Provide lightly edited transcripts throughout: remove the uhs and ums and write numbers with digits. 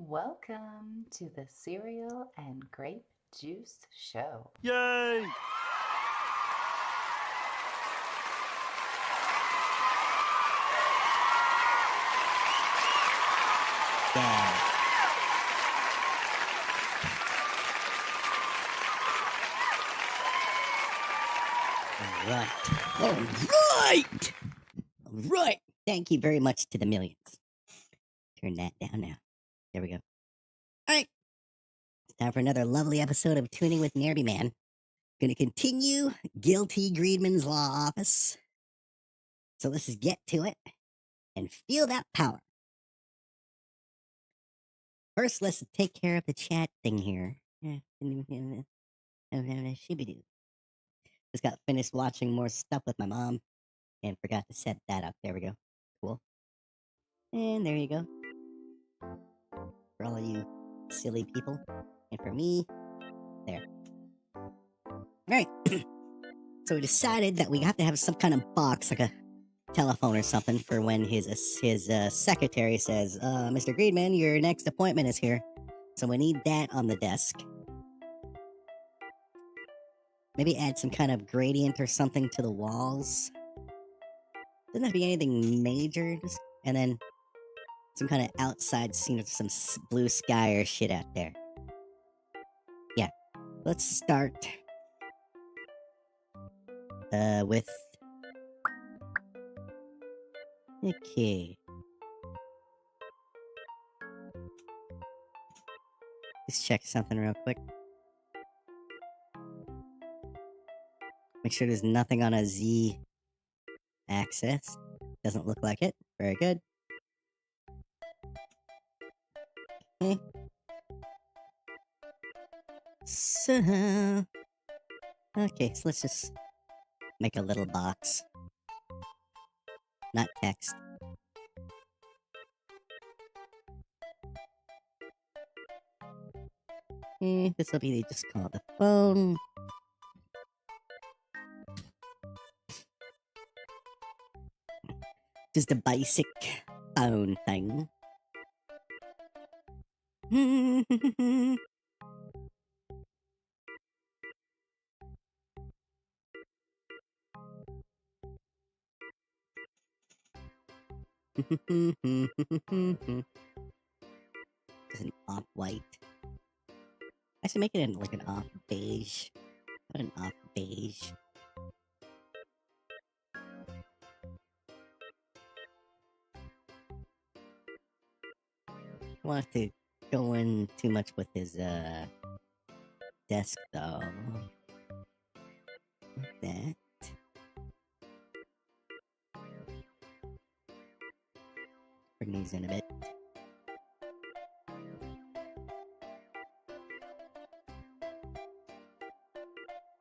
Welcome to the Cereal and Grape Juice Show. Yay! Yeah. All right. Thank you very much to the millions. Turn that down now. There we go. All right. It's time for another lovely episode of Tuning with NAIRBY Man. Gonna continue Guilty GREEDMAN'S Law Office. So let's just get to it and feel that power. First, let's take care of the chat thing here. Shibidoo. Just got finished watching more stuff with my mom and forgot to set that up. There we go. Cool. And there you go. For all of you silly people. And for me, there. Alright. So we decided that we have to have some kind of box, like a telephone or something, for when his secretary says, Mr. GREEDMAN, your next appointment is here. So we need that on the desk. Maybe add some kind of gradient or something to the walls. Doesn't have to be anything major. And then some kind of outside scene of some blue sky or shit out there. Yeah. Let's start with... Okay. Just check something real quick. Make sure there's nothing on a Z axis. Doesn't look like it. Very good. Okay. So... Okay, so let's just make a little box. Not text. This will be just called the phone. Just a basic phone thing. Just an off-white. I should make it in like an off-beige. What an off-beige. I don't want to go in too much with his desk though. Like that. Bring these in a bit.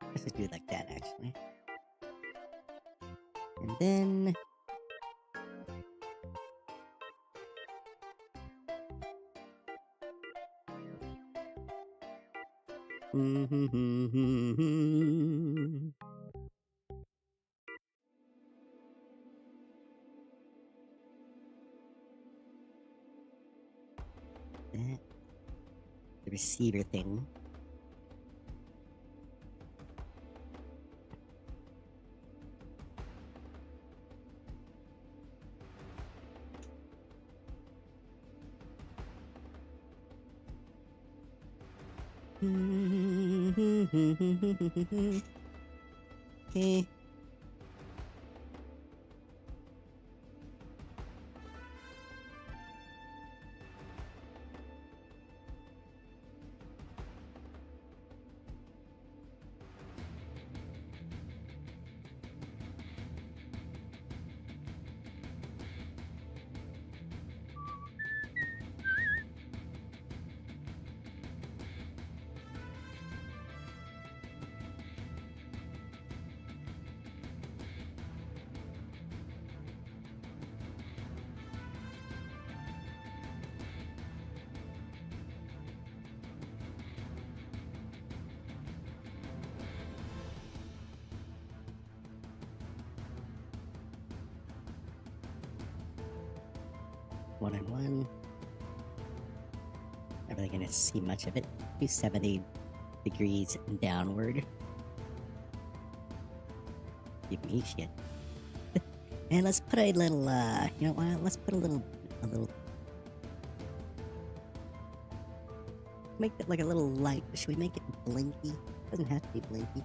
Let's just do it like that, actually. And then... that. The receiver thing. Okay. One and one. really gonna see much of it. 270 degrees downward. Give me shit. And let's put a little, you know what? Let's put a little. Make it like a little light. Should we make it blinky? Doesn't have to be blinky.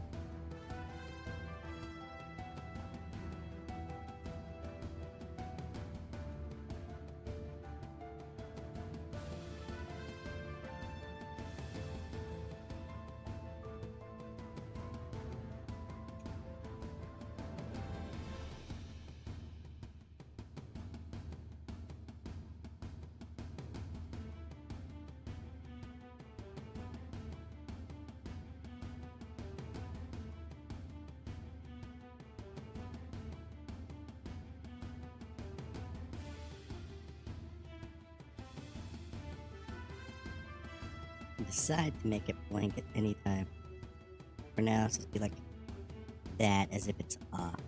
Decide to make it blank at any time. For now, it's just be like that, as if it's off.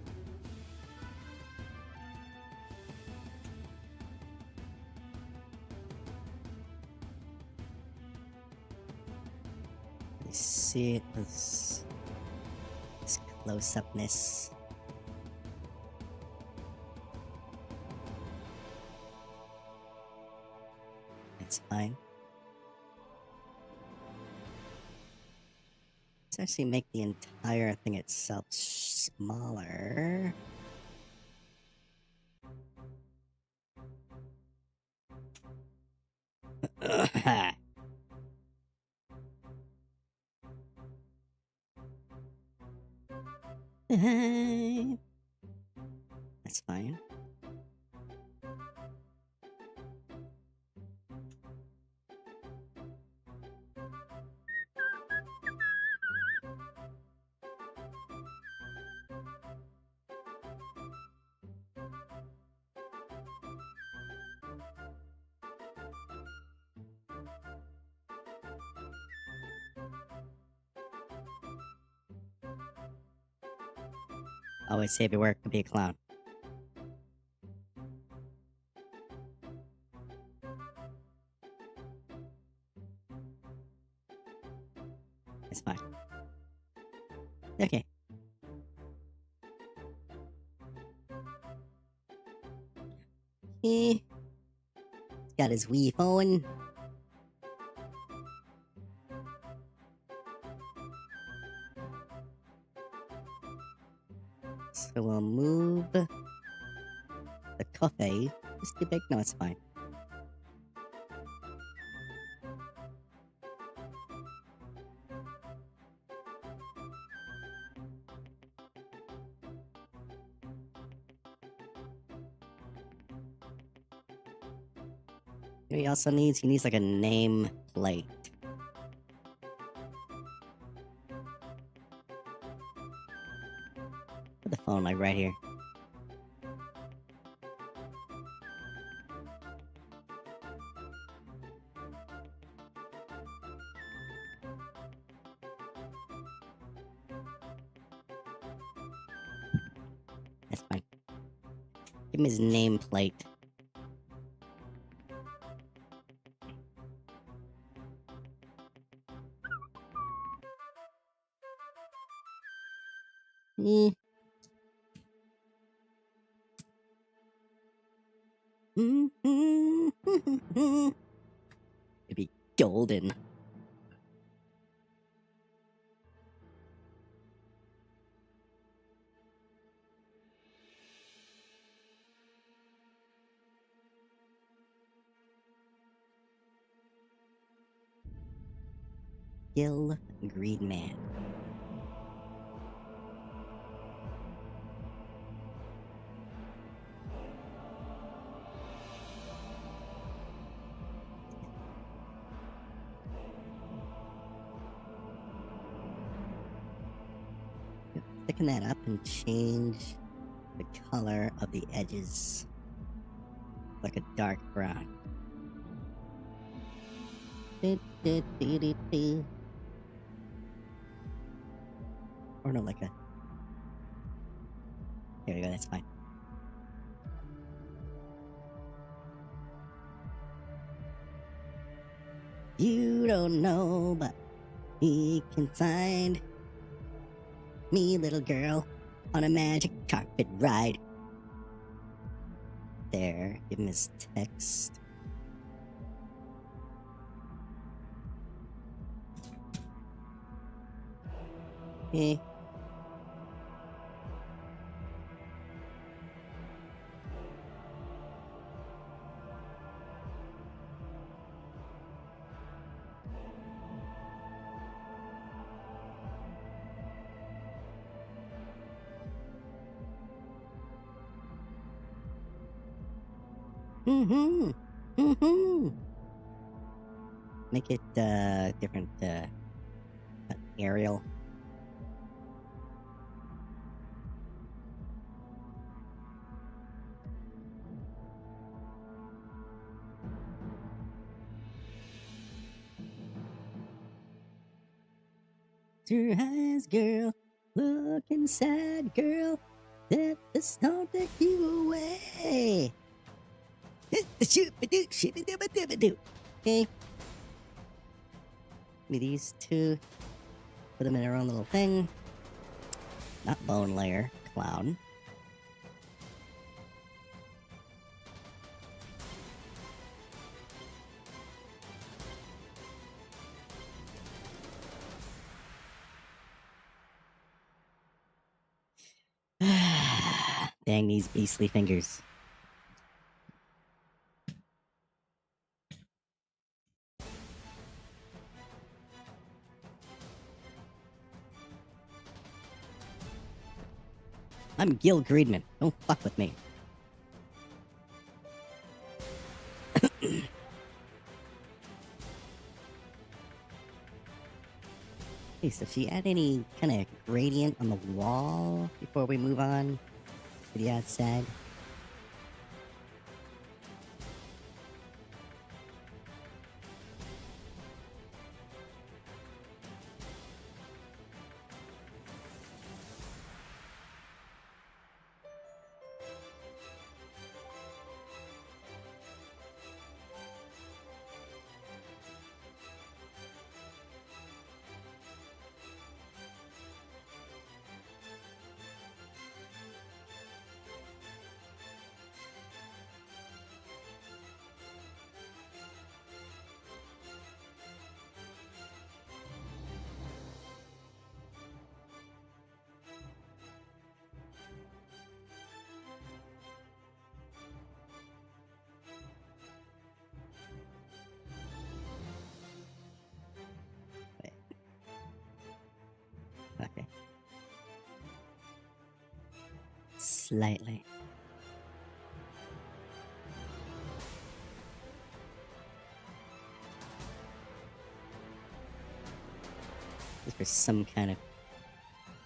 You see it as this close-upness. It's fine. Let's actually make the entire thing itself smaller. That's fine. Always save your work to be a clown. It's fine. Okay. He's got his Wii phone. So we'll move the coffee. Just too big? No, it's fine. He also needs, like a name plate. Put the phone like right here. That's fine. Give him his nameplate. It'd be golden. GILL GREEDMAN. Thicken that up and change the color of the edges. Like a dark brown. Or no, like a... There we go, that's fine. You don't know, but he can find me, little girl, on a magic carpet ride. There, give him his text. Okay. Make it different aerial. Your eyes, girl, looking sad, girl. Let the snow take you away. Okay. Be these two. Put them in their own little thing. Not bone layer, clown. Dang these beastly fingers. I'm Gil Greedman. Don't fuck with me. Hey, so she add any kind of gradient on the wall before we move on to the outside? Okay. Slightly. Just for some kind of...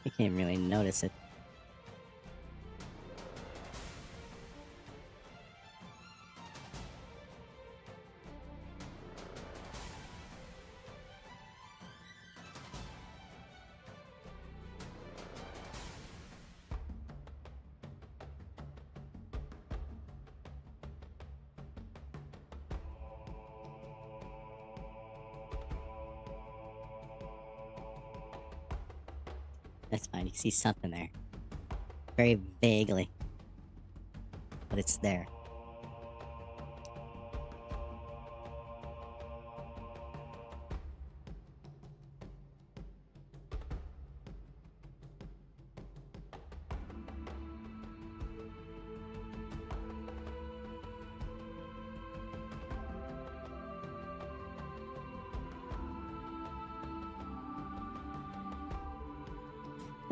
I can't really notice it. That's fine, you see something there. Very vaguely. But it's there.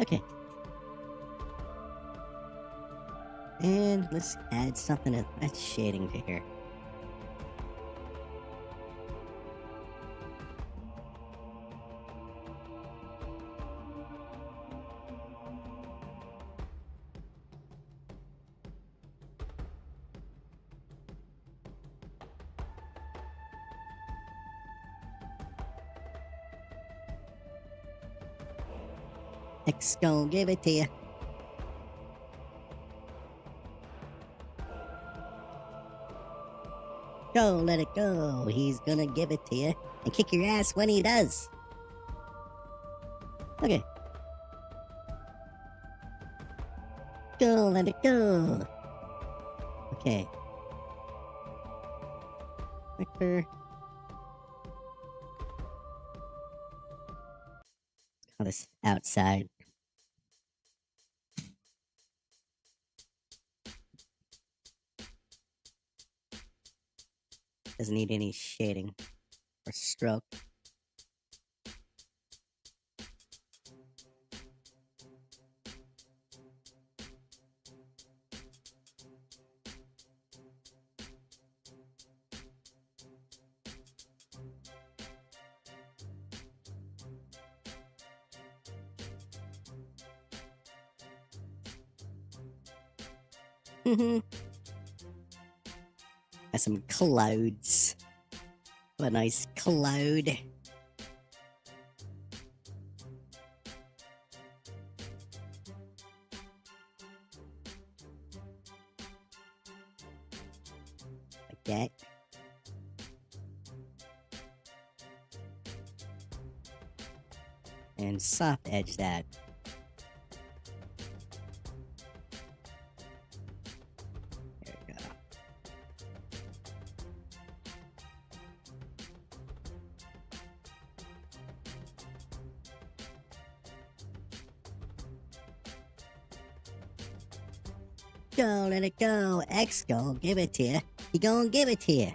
Okay. And let's add something to that shading to here. X gon' give it to you. Go, let it go. He's gonna give it to you and kick your ass when he does. Okay. Go, let it go. Okay. Victor. Call this outside. Doesn't need any shading or stroke. Got some clouds. What a nice cloud. Like that. And soft edge that. There we go. Go, let it go. X gon' give it to you. He gon' give it to you.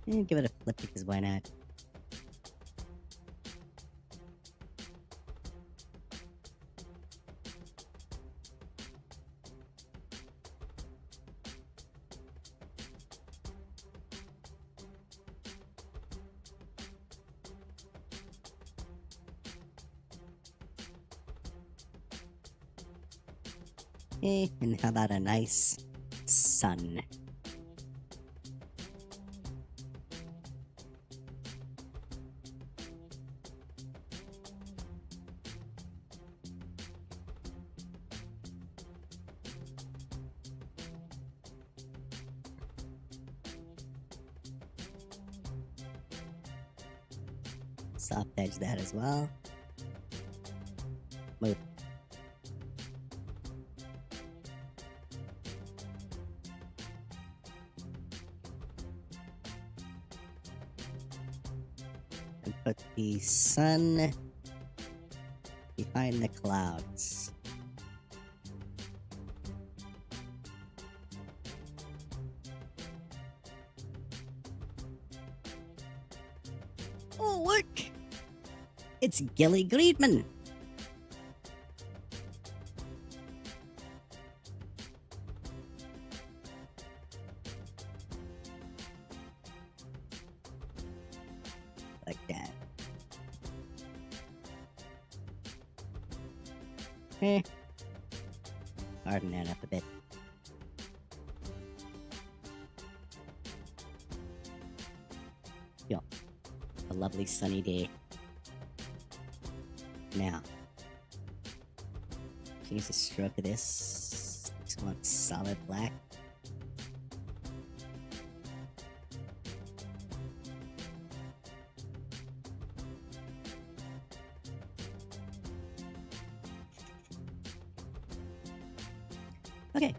And give it a flip because why not? And how about a nice sun? Soft edge that as well. Move. And put the sun behind the clouds. Oh, look! It's Gilly Greedman. Like that. Harden that up a bit. Yo, a lovely sunny day. Now, use a stroke of this. Just want solid black. Okay.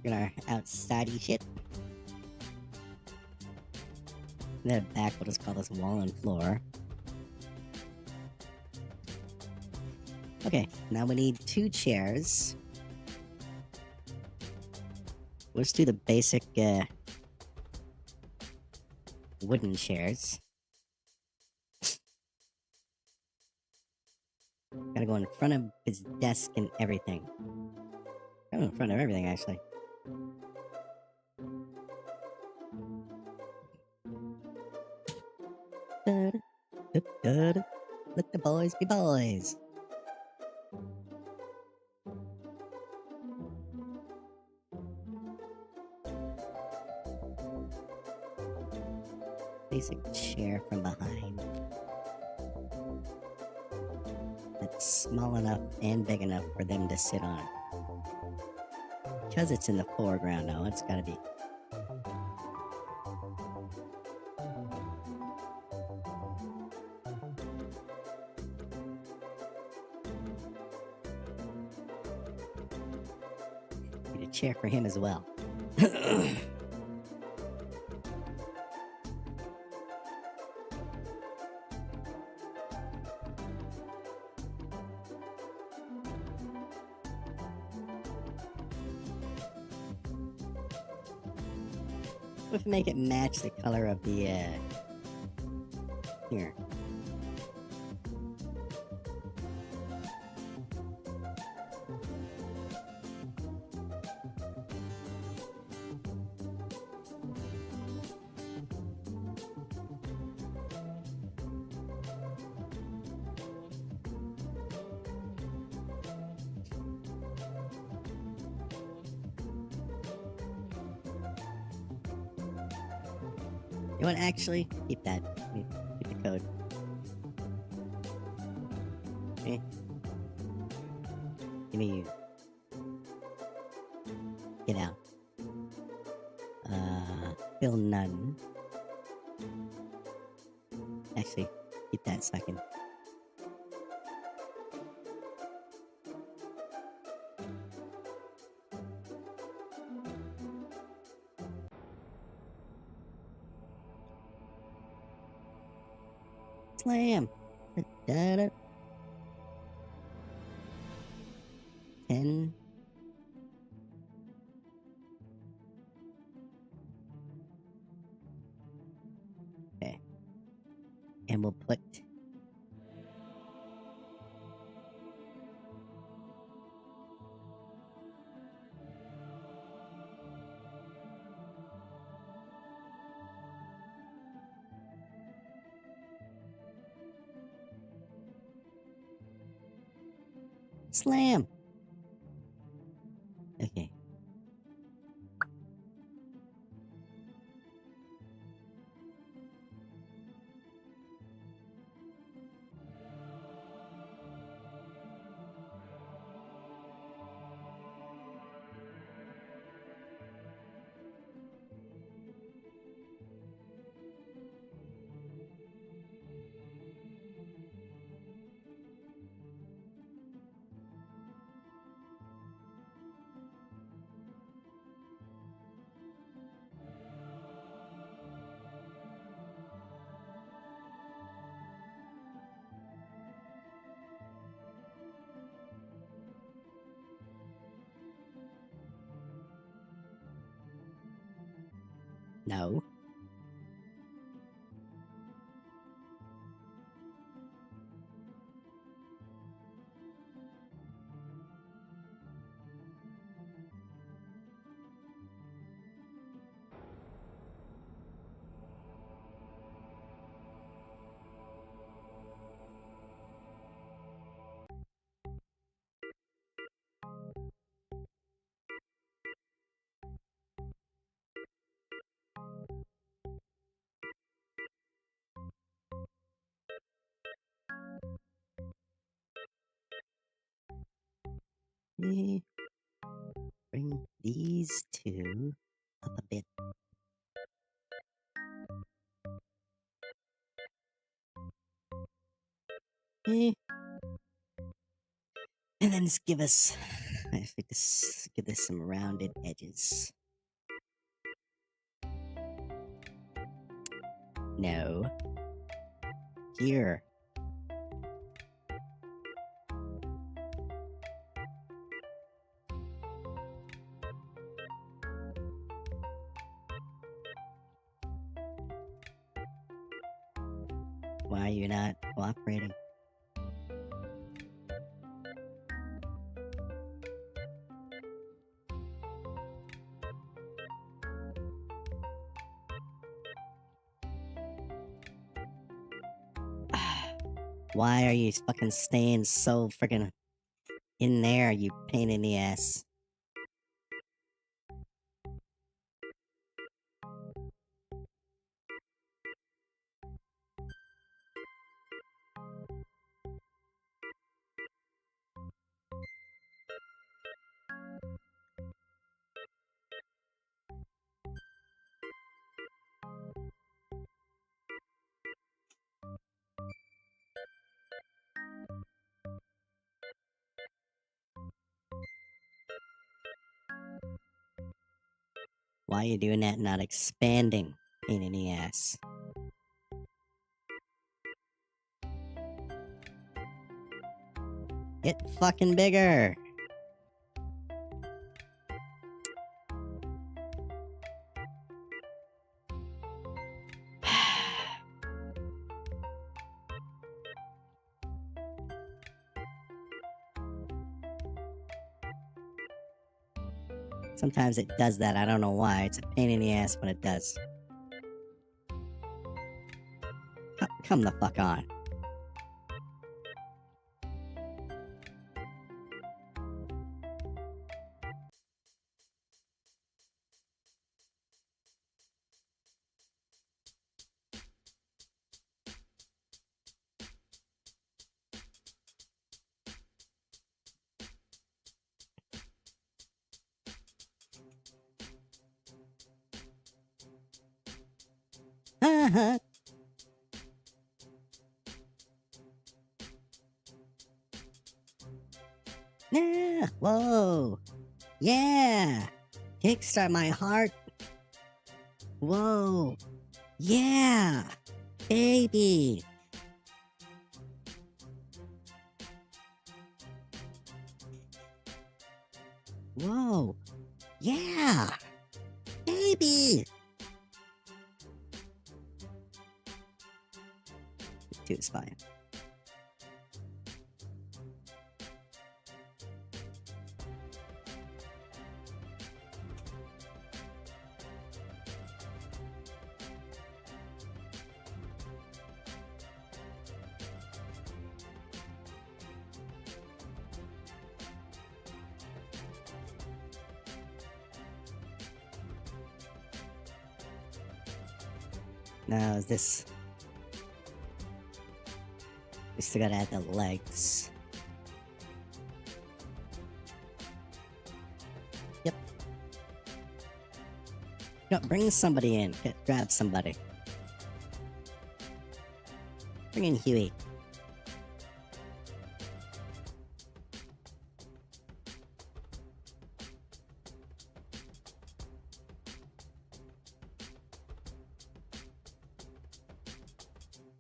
We're gonna outsidey shit. Then back, we'll just call this wall and floor. Okay, now we need 2 chairs. Let's do the basic wooden chairs. Gotta go in front of his desk and everything. Oh, in front of everything, actually. Let the boys be boys. Place a chair from behind. That's small enough and big enough for them to sit on. Because it's in the foreground now, it's gotta be. Need a chair for him as well. Let's make it match the color of the, here. You want to actually keep that? Keep the code. Okay. Give me you. Get out. Fill none. Actually, keep that so I can. Slam! Da-da. 10. Okay. And we'll put slam! Okay. No. Bring these two up a bit. And then just give us, actually, just give this some rounded edges. No. Here. Why are you not cooperating? Why are you fucking staying so freaking in there, you pain in the ass? Why are you doing that, not expanding, pain in the ass? Get fucking bigger! Sometimes it does that, I don't know why. It's a pain in the ass when it does. Come the fuck on. Uh-huh. Yeah. Whoa. Yeah. Kickstart my heart. Whoa. Yeah. Baby. Whoa. Yeah. Baby. Two is fine. Now is this... We still gotta add the legs. Yep. No, bring somebody in. Grab somebody. Bring in Huey.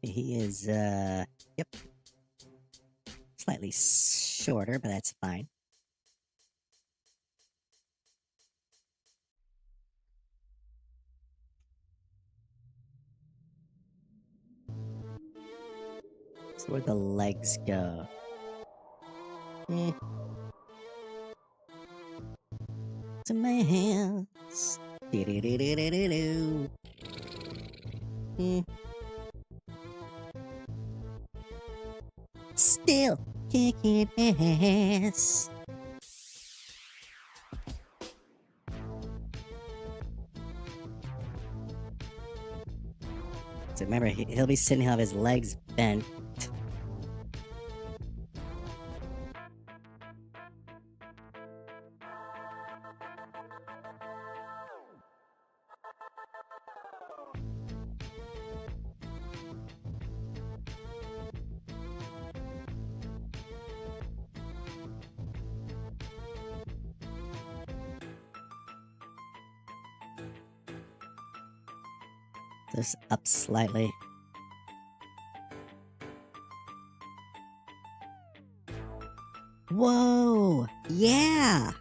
He is, yep. Slightly shorter, but that's fine. So where'd the legs go? To my hands. Do-do-do-do-do-do. Still kicking ass. So remember, he'll be sitting, he'll have his legs bent. Just up slightly. Whoa! Yeah!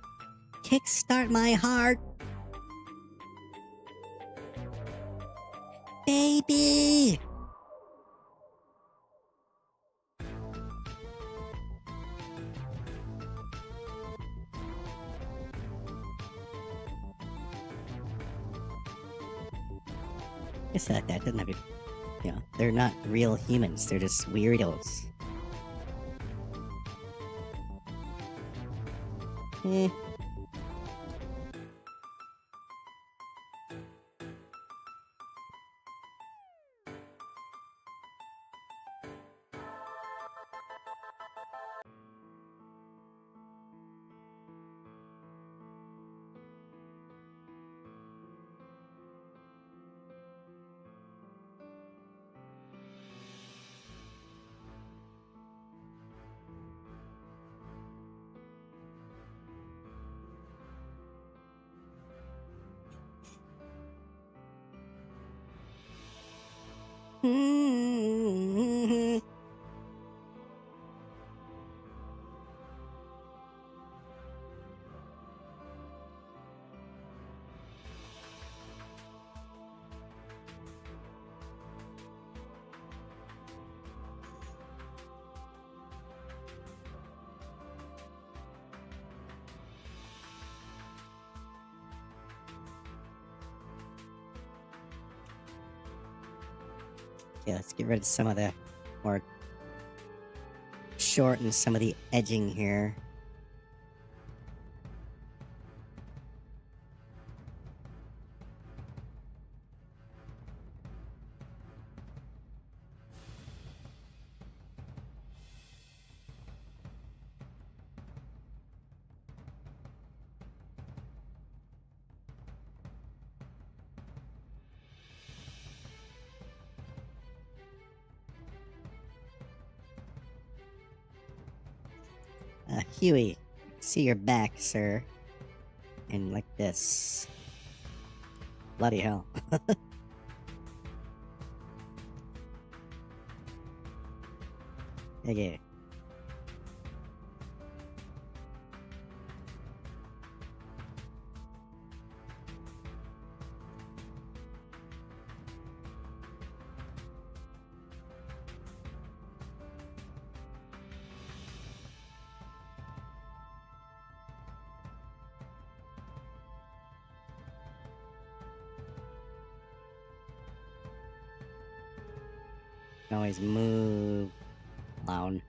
Kickstart my heart! Baby! It's like that, doesn't have to, you know, they're not real humans, they're just weirdos. Eh. Yeah, let's get rid of some of the more shorten some of the edging here. Huey, see your back, sir. And like this. Bloody hell. Okay. Can always move clown.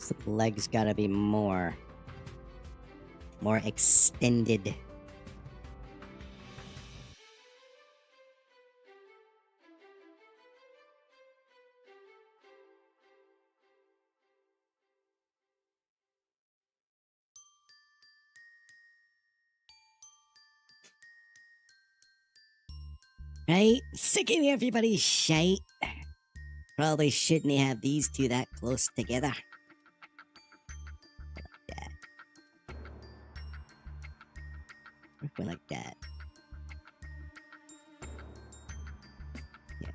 So the legs gotta be more extended. Right? Sick of everybody's shite. Probably shouldn't have these two that close together. Like that. Roughly like that. Yeah.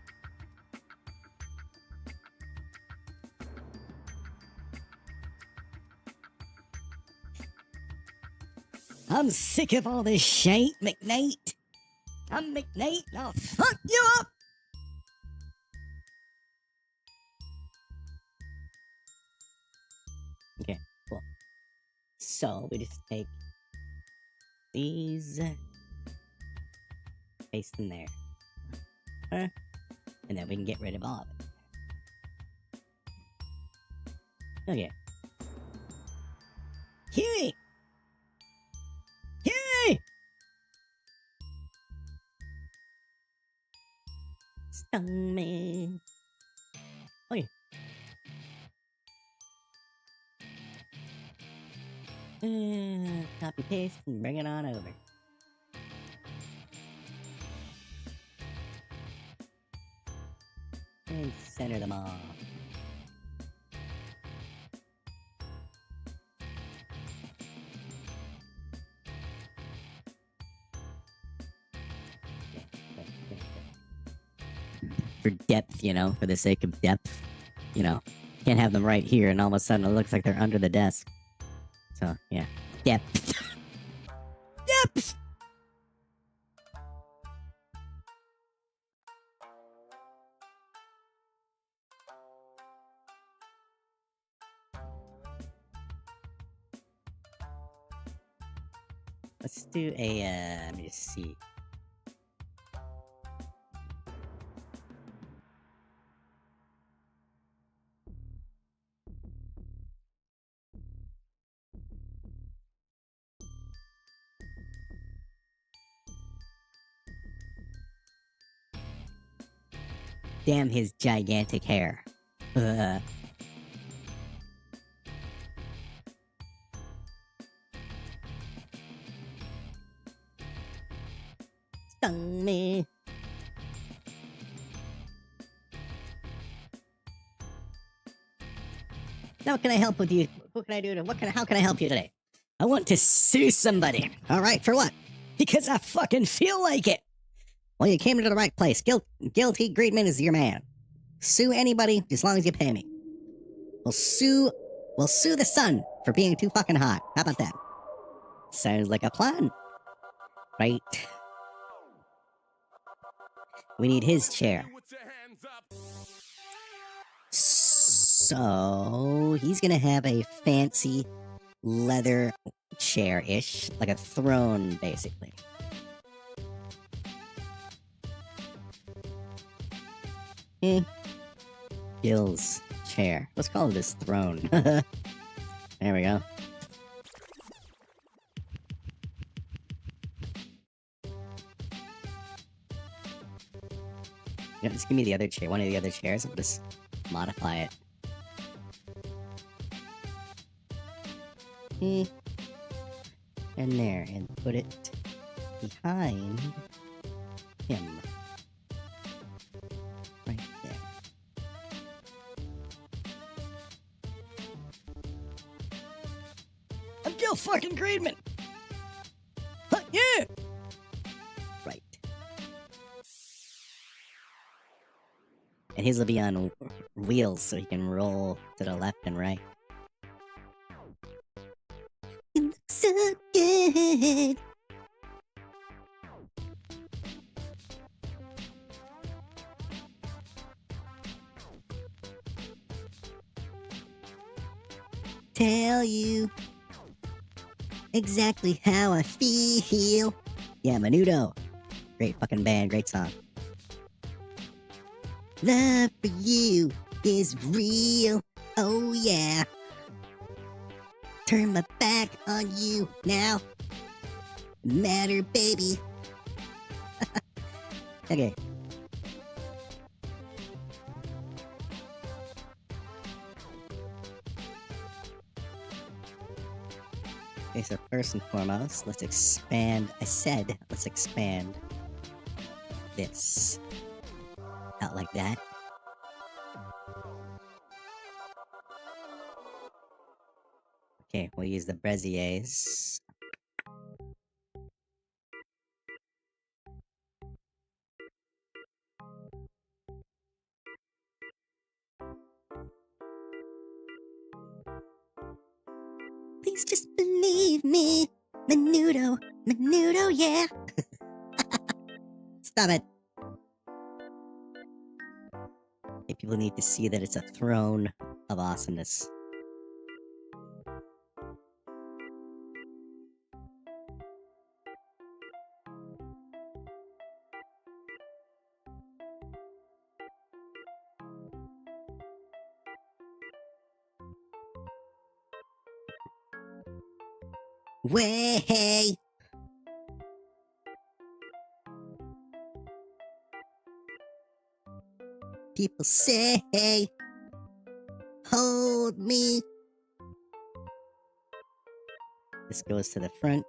I'm sick of all this shite, McKnight. I'm McKnight and I'll fuck you up! Okay, cool. So we just take these, paste them there. And then we can get rid of all of it. Okay. Huey! Huey! Stung me. Okay. Copy paste and bring it on over. And center them all. for depth, you know, for the sake of depth. You know, can't have them right here and all of a sudden it looks like they're under the desk. So, yeah. Depth. Depth! Let's do a, let me just see. Damn his gigantic hair. Stung me. Now, what can I help with you? What can I do? How can I help you today? I want to sue somebody. All right, for what? Because I fucking feel like it. Well, you came to the right place. Guilty Greedman is your man. Sue anybody as long as you pay me. We'll sue the sun for being too fucking hot. How about that? Sounds like a plan. Right. We need his chair. So he's gonna have a fancy leather chair-ish, like a throne, basically. Gill's chair. Let's call it his throne. There we go. Yeah, just give me the other chair, one of the other chairs. I'll just modify it. And there, and put it behind him. Right there. I'm Jill fucking Greedman! Huh, yeah! Right. And his will be on wheels so he can roll to the left and right. You look so good! Tell you exactly how I feel. Yeah, Menudo. Great fucking band, great song. Love for you is real. Oh yeah. Turn my back on you now. Matter, baby. Okay. Okay, so first and foremost, let's expand. I said, let's expand this out like that. Okay, we'll use the braziers. Please just believe me. Menudo, yeah. Stop it. Okay, people need to see that it's a throne of awesomeness. Way! People say, hold me. This goes to the front.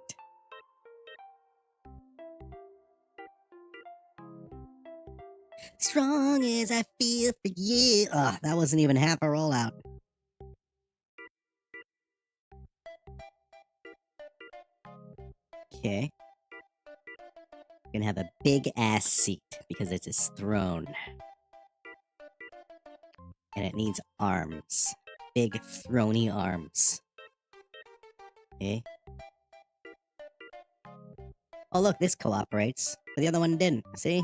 Strong as I feel for you. Oh, that wasn't even half a rollout. Okay. Gonna have a big ass seat because it's his throne. And it needs arms. Big, throny arms. Okay? Oh, look, this cooperates. But the other one didn't. See?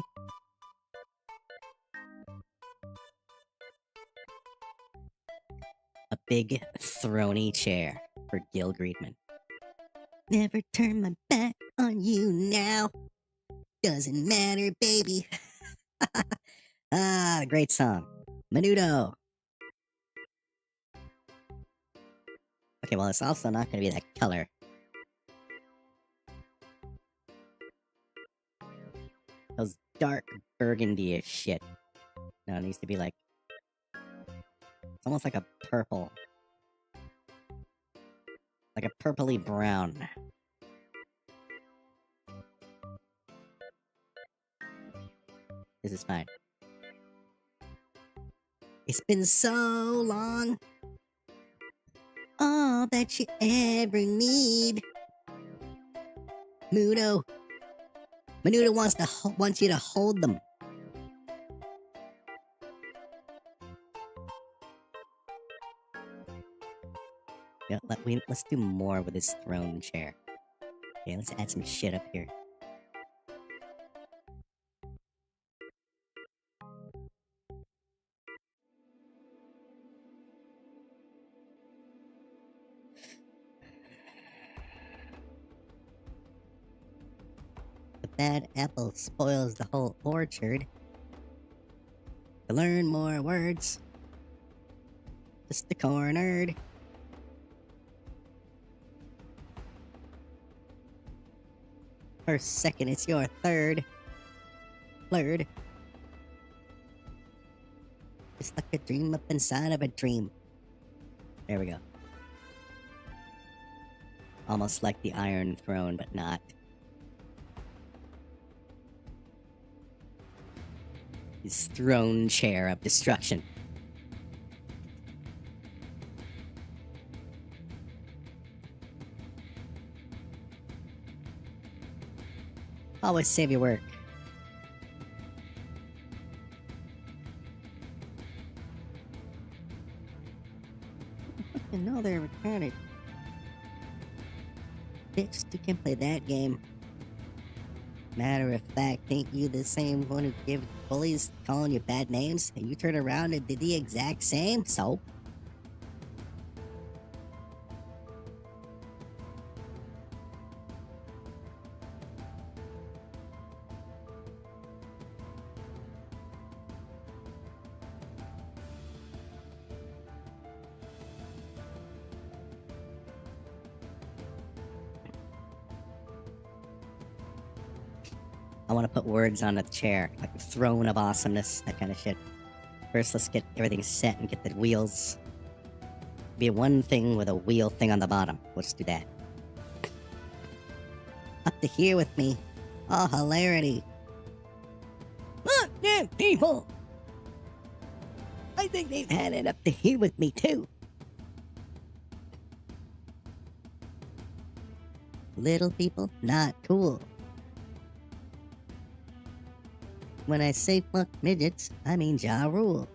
A big, throny chair for Gil Greedman. Never turn my back on you now. Doesn't matter, baby. Ah, great song. Menudo. Okay, well, it's also not going to be that color. Those dark burgundy-ish shit. No, it needs to be like... It's almost like a purple. Like a purpley brown. This is fine. It's been so long. All that you ever need. Menudo wants you to hold them. Yeah, let's do more with this throne chair. Okay, let's add some shit up here. The bad apple spoils the whole orchard. To learn more words. Just the cornered. First, second, it's your third. Blurred. It's like a dream up inside of a dream. There we go. Almost like the Iron Throne, but not. His throne chair of destruction. Always save your work. You know they're retarded. Bitch, you can play that game. Matter of fact, ain't you the same one who gave bullies calling you bad names, and you turn around and did the exact same? So? I want to put words on a chair, like the throne of awesomeness, that kind of shit. First, let's get everything set and get the wheels. Be one thing with a wheel thing on the bottom. Let's do that. Up to here with me. Oh, hilarity. Look, damn people! I think they've had it up to here with me, too. Little people, not cool. When I say fuck midgets, I mean Ja Rule.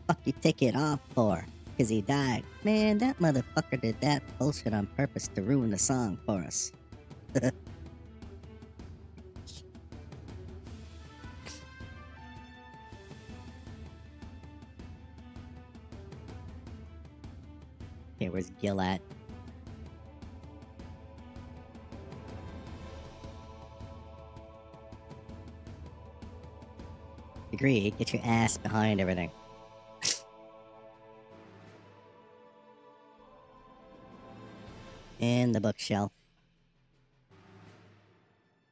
Fuck you take it off for? 'Cause he died. Man, that motherfucker did that bullshit on purpose to ruin the song for us. Okay, where's Gil at? Agree, get your ass behind everything. And the bookshelf.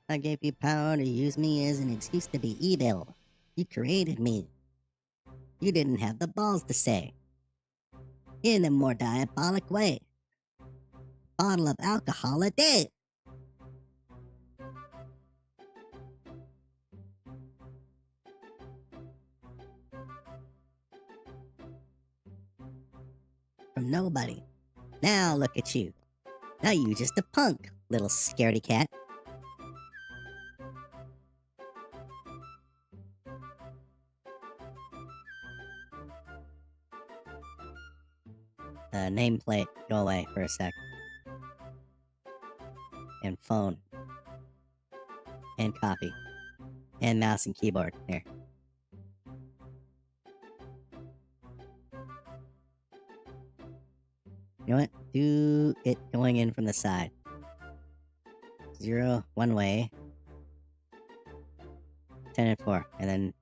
I gave you power to use me as an excuse to be evil. You created me. You didn't have the balls to say. In a more diabolic way. Bottle of alcohol a day. From nobody. Now look at you. Now you just a punk, little scaredy cat. nameplate go away for a sec. And phone. And copy. And mouse and keyboard. Here. You know what? Do it going in from the side. 0 one way. 10 and 4. And then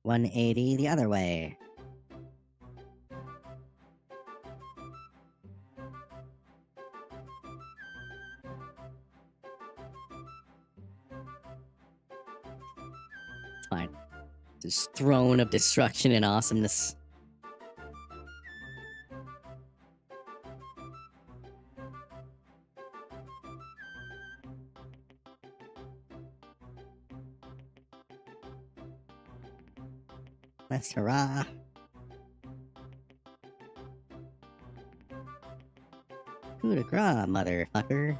180 the other way. It's fine. This throne of destruction and awesomeness. Let's hurrah. Coup de grace, motherfucker.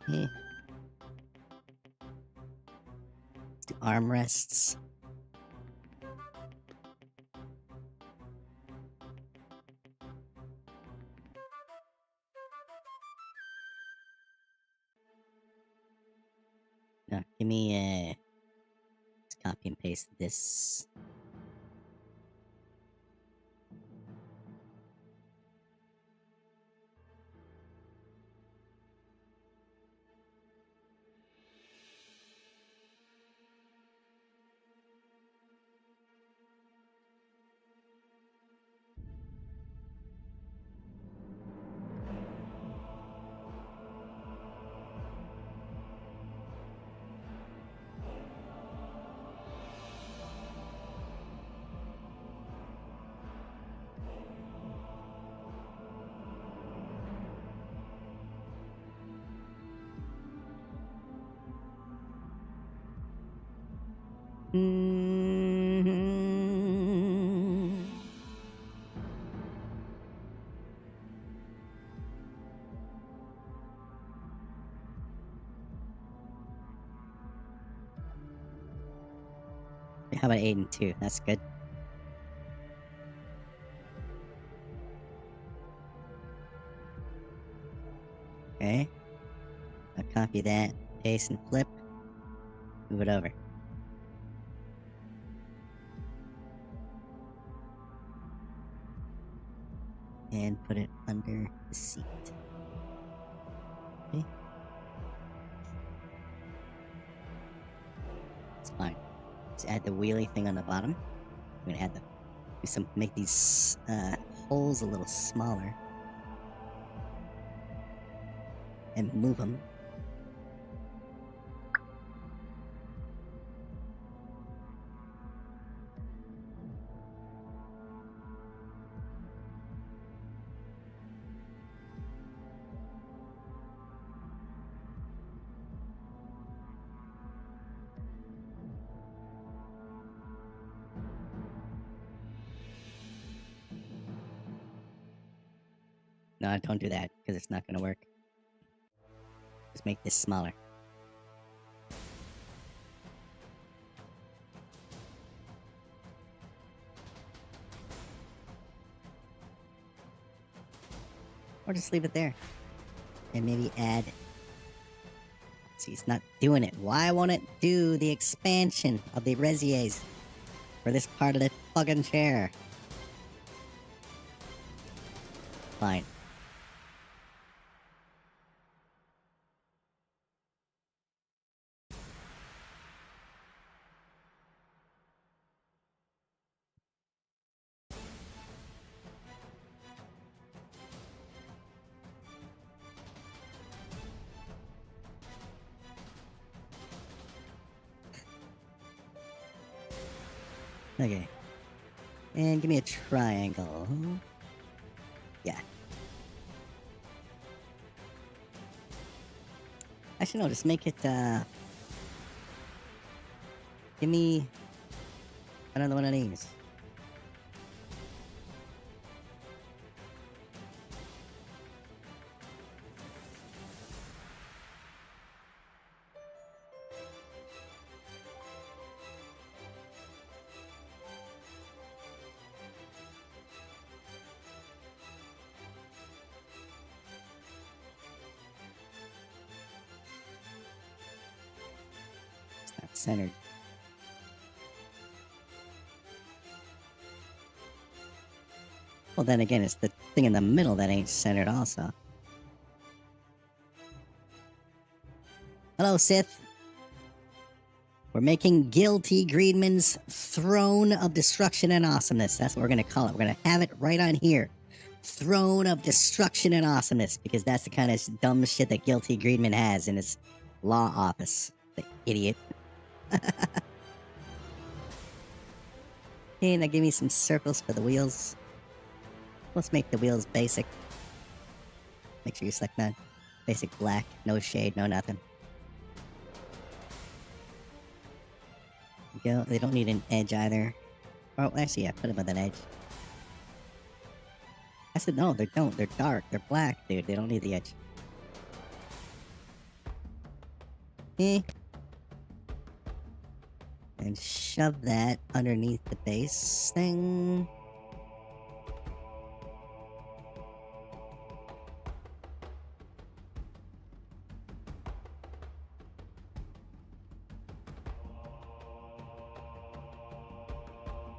Okay. Let's do armrests. No, give me let's copy and paste this. How about 8 and 2? That's good. Okay. I'll copy that, paste and flip. Move it over. And put it under the seat. Okay. It's fine. Let's add the wheelie thing on the bottom. I'm gonna add make these holes a little smaller. And move them. No, don't do that, because it's not gonna work. Just make this smaller. Or just leave it there. And maybe add... See, it's not doing it. Why won't it do the expansion of the Resiers for this part of the fucking chair? Fine. Okay. And give me a triangle. Yeah. Actually, no, just make it, give me another one of these. centered. Well, then again, it's the thing in the middle that ain't centered also. Hello, Sith. We're making Guilty GREEDMAN'S Throne of Destruction and Awesomeness. That's what we're gonna call it. We're gonna have it right on here. Throne of Destruction and Awesomeness, because that's the kind of dumb shit that Guilty GREEDMAN has in his law office. The idiot. Okay, now give me some circles for the wheels. Let's make the wheels basic. Make sure you select none. Basic black, no shade, no nothing. There you go. They don't need an edge either. Oh, actually, yeah, put them with an edge. I said no, they don't. They're dark. They're black, dude. They don't need the edge. Okay. And shove that underneath the base thing.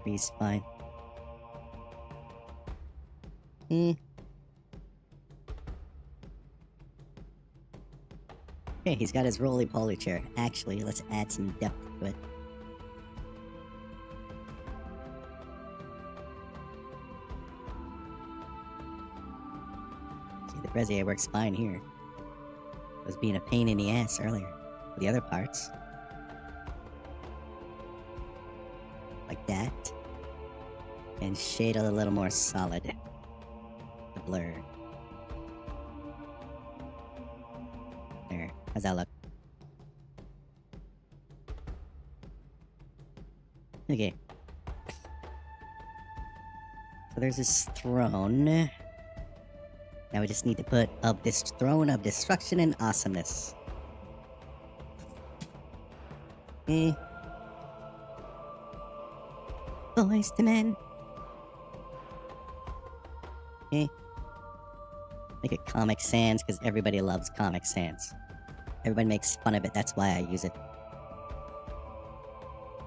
He's fine. Okay, he's got his roly-poly chair. Actually, let's add some depth to it. See, the Brazier works fine here. It was being a pain in the ass earlier. The other parts. Like that. And shade it a little more solid. The blur. There. How's that look? Okay. So there's this throne. Now we just need to put up this throne of destruction and awesomeness. Okay. Boys to men. Okay. Make it Comic Sans, because everybody loves Comic Sans. Everybody makes fun of it, that's why I use it.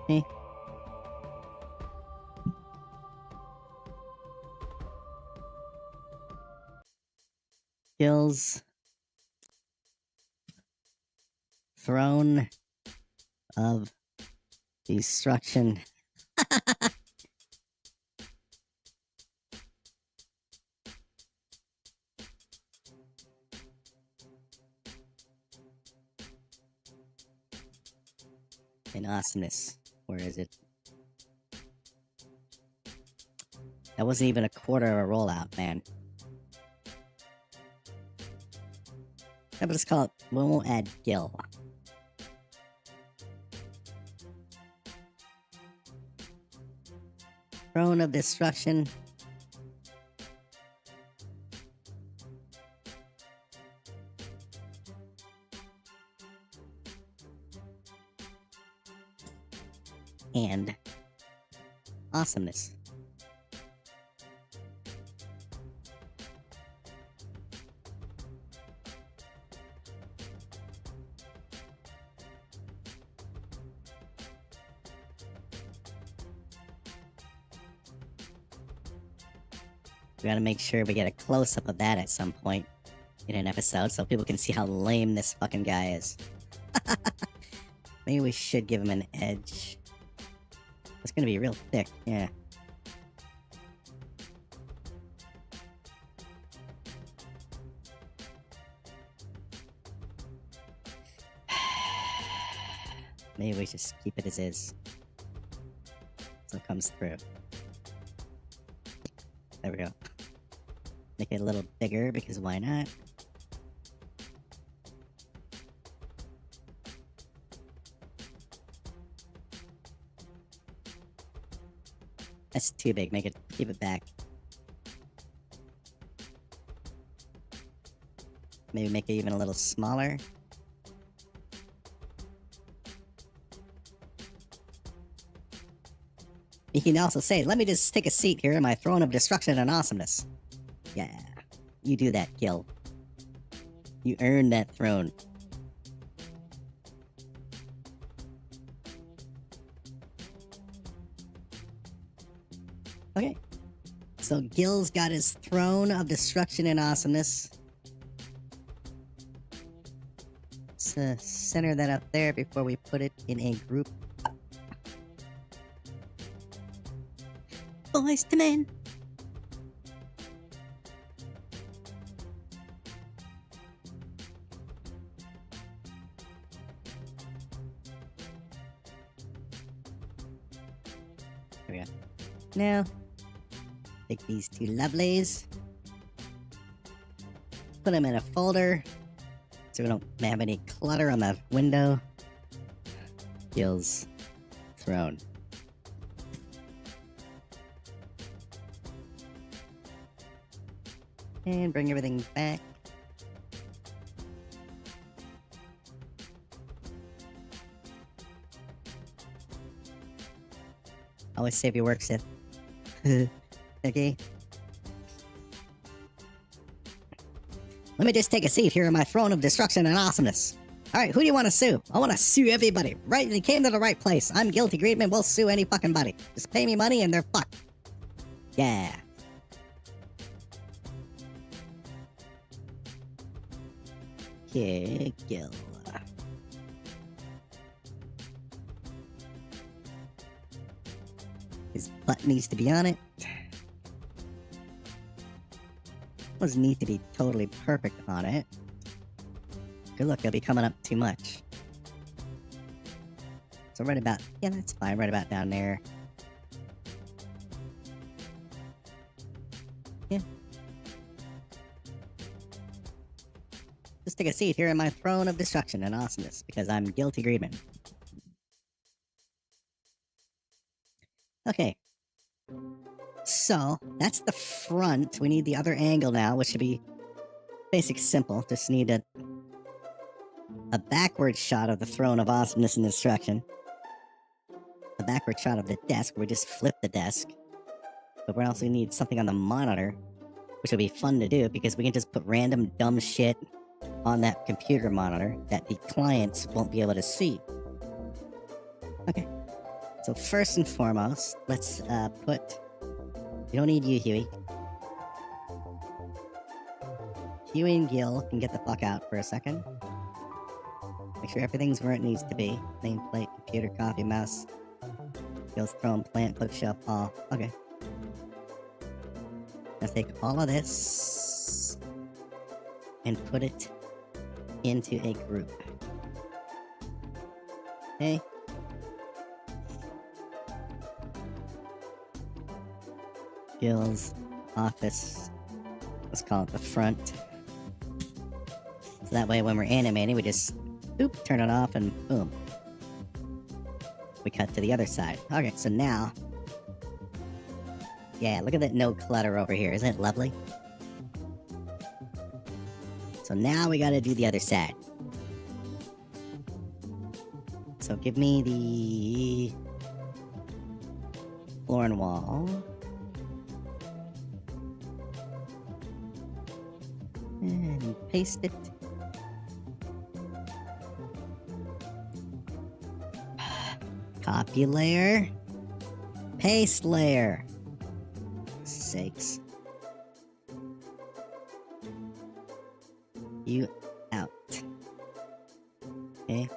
Okay. GILL's Throne of Destruction. And awesomeness. Where is it? That wasn't even a quarter of a rollout, man. Yeah, but let's call it. We won't add GILL. Throne of Destruction. And awesomeness. We gotta make sure we get a close-up of that at some point in an episode so people can see how lame this fucking guy is. Maybe we should give him an edge. It's gonna be real thick, yeah. Maybe we just keep it as is. So it comes through. There we go. Make it a little bigger, because why not? That's too big. Keep it back. Maybe make it even a little smaller. You can also say, let me just take a seat here in my throne of destruction and awesomeness. Yeah, you do that, GILL. You earned that throne. Okay. So Gill's got his throne of destruction and awesomeness. Let's center that up there before we put it in a group. Boys to men. There we go. Now, take these two lovelies, put them in a folder so we don't have any clutter on the window. Gill's throne. And bring everything back. Always save your work, Sith. Okay. Let me just take a seat here on my throne of destruction and awesomeness. Alright, who do you want to sue? I want to sue everybody. Right, you came to the right place. I'm guilty, Greedman. We'll sue any fucking body. Just pay me money and they're fucked. Yeah. Okay, GILL. His butt needs to be on it. Doesn't need to be totally perfect on it. Good luck, they'll be coming up too much. So right about, yeah, that's fine, right about down there. Yeah. Just take a seat here in my throne of destruction and awesomeness, because I'm guilty Greedman. Okay. So, that's the front. We need the other angle now, which should be basic simple. Just need a backward shot of the throne of awesomeness and destruction. A backward shot of the desk, where we just flip the desk. But we also need something on the monitor, which will be fun to do, because we can just put random dumb shit on that computer monitor that the clients won't be able to see. Okay. So first and foremost, let's put... We don't need you, Huey. Huey and Gill can get the fuck out for a second. Make sure everything's where it needs to be. Nameplate, computer, coffee, mouse. Gill's throne, plant, bookshelf, all. Okay. Let's take all of this and put it into a group. Okay. Gill's office. Let's call it the front. So that way when we're animating, we just boop, turn it off and boom. We cut to the other side. Okay, so now... Yeah, look at that no clutter over here. Isn't it lovely? So now we gotta do the other side. So give me the... floor and wall. And paste it. Copy layer. Paste layer. Sakes. You out. Okay.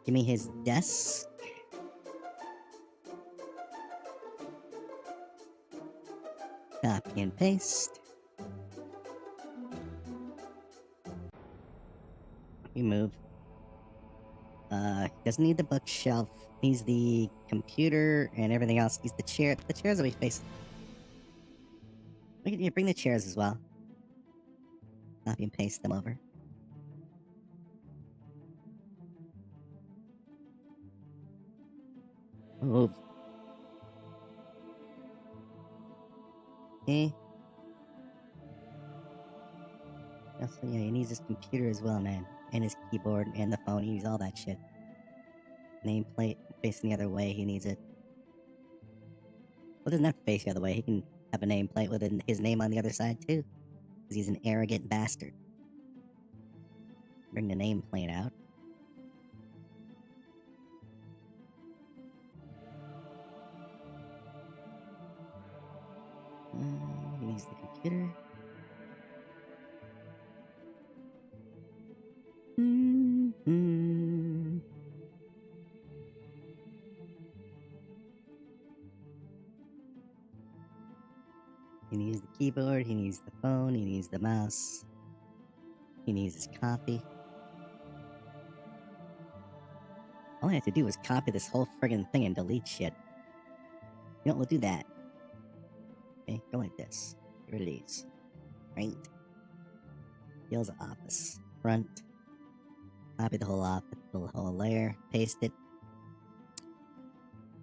Give me his desk. Copy and paste. We move. Doesn't need the bookshelf. Needs the computer and everything else. Needs the chair. The chairs will be facing. We can bring the chairs as well. Copy and paste them over. Move. Okay. Also, yeah, he needs his computer as well, man. And his keyboard and the phone. He needs all that shit. Nameplate facing the other way. He needs it. Well, doesn't have to face the other way. He can have a nameplate with his name on the other side, too. Because he's an arrogant bastard. Bring the nameplate out. You can use the computer. He needs the keyboard, he needs the phone, he needs the mouse. He needs his coffee. All I have to do is copy this whole friggin' thing and delete shit. You know, we'll do that. Okay, go like this. Get rid of these. Right? GILL's office. Front. Copy the whole office, the whole layer. Paste it.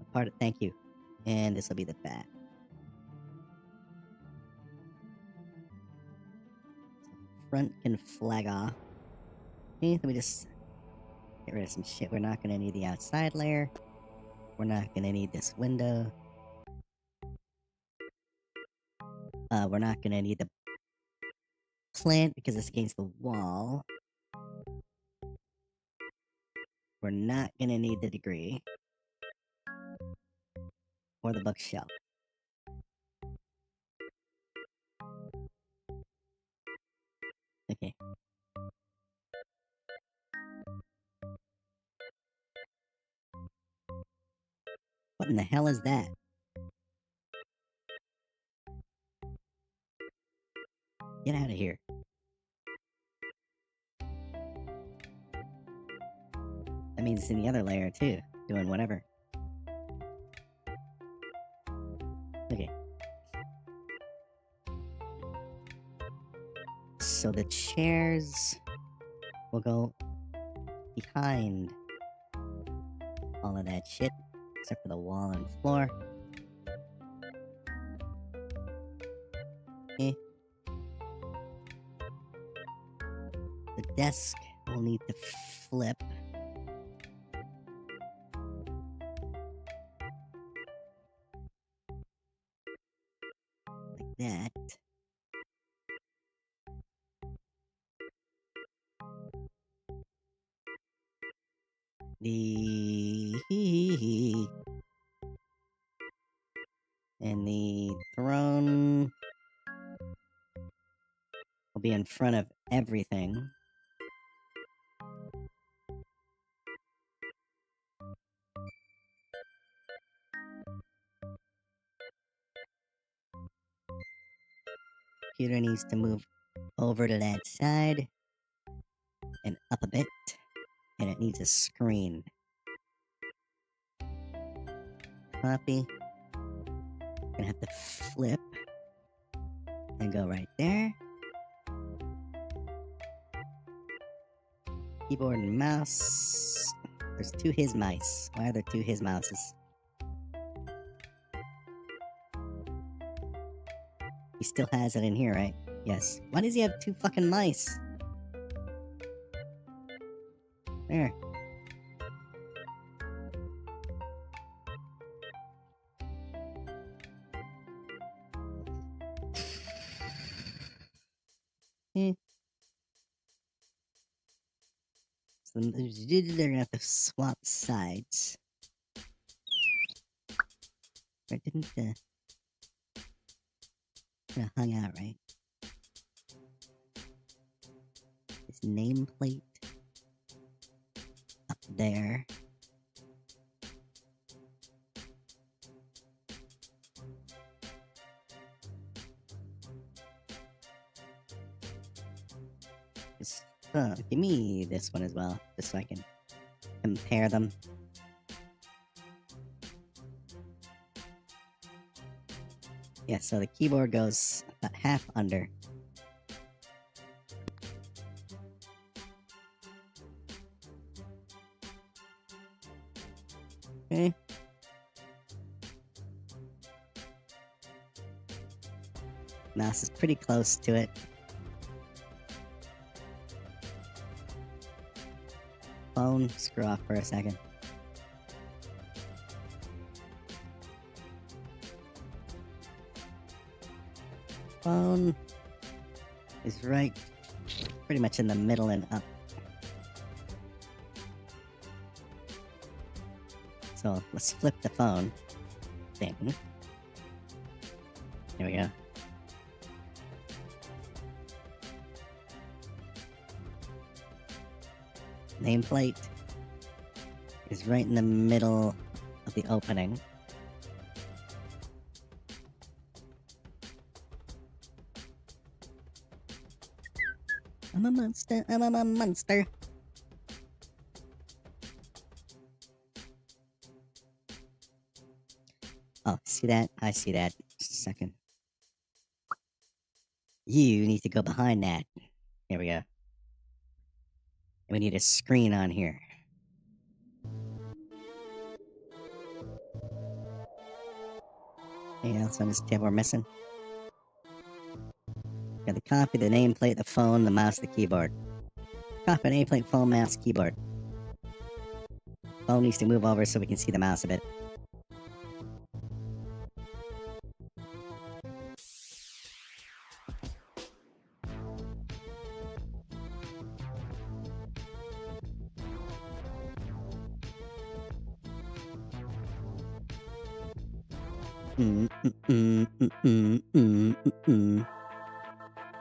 Apart it. Thank you. And this will be the back. Front can flag off. Okay, let me just get rid of some shit. We're not gonna need the outside layer. We're not gonna need this window. We're not gonna need the plant because it's against the wall. We're not gonna need the degree. Or the bookshelf. Okay. What in the hell is that? Get out of here. That means it's in the other layer too, doing whatever. Okay. So the chairs will go behind all of that shit, except for the wall and floor. Okay. The desk will need to flip. Like that. And the throne will be in front of everything. Computer needs to move over to that side and up a bit, and it needs a screen. Copy. Gonna have to flip and go right there. Keyboard and mouse. There's two his mice. Why are there two his mouses? He still has it in here, right? Yes. Why does he have two fucking mice? There. So they're gonna have to swap sides. Or didn't kinda hung out, right? His nameplate up there. Give me this one as well, just so I can compare them. Yeah, so the keyboard goes about half under. Okay. Mouse is pretty close to it. Phone, screw off for a second. Phone is right pretty much in the middle and up. So let's flip the phone thing. There we go. nameplate is right in the middle of the opening. I'm a monster, I'm a monster. Oh, see that? I see that. Just a second. You need to go behind that. Here we go. And we need a screen on here. Anything else on this table we're missing? Got the copy, the nameplate, the phone, the mouse, the keyboard. Copy, nameplate, phone, mouse, keyboard. Phone needs to move over so we can see the mouse a bit.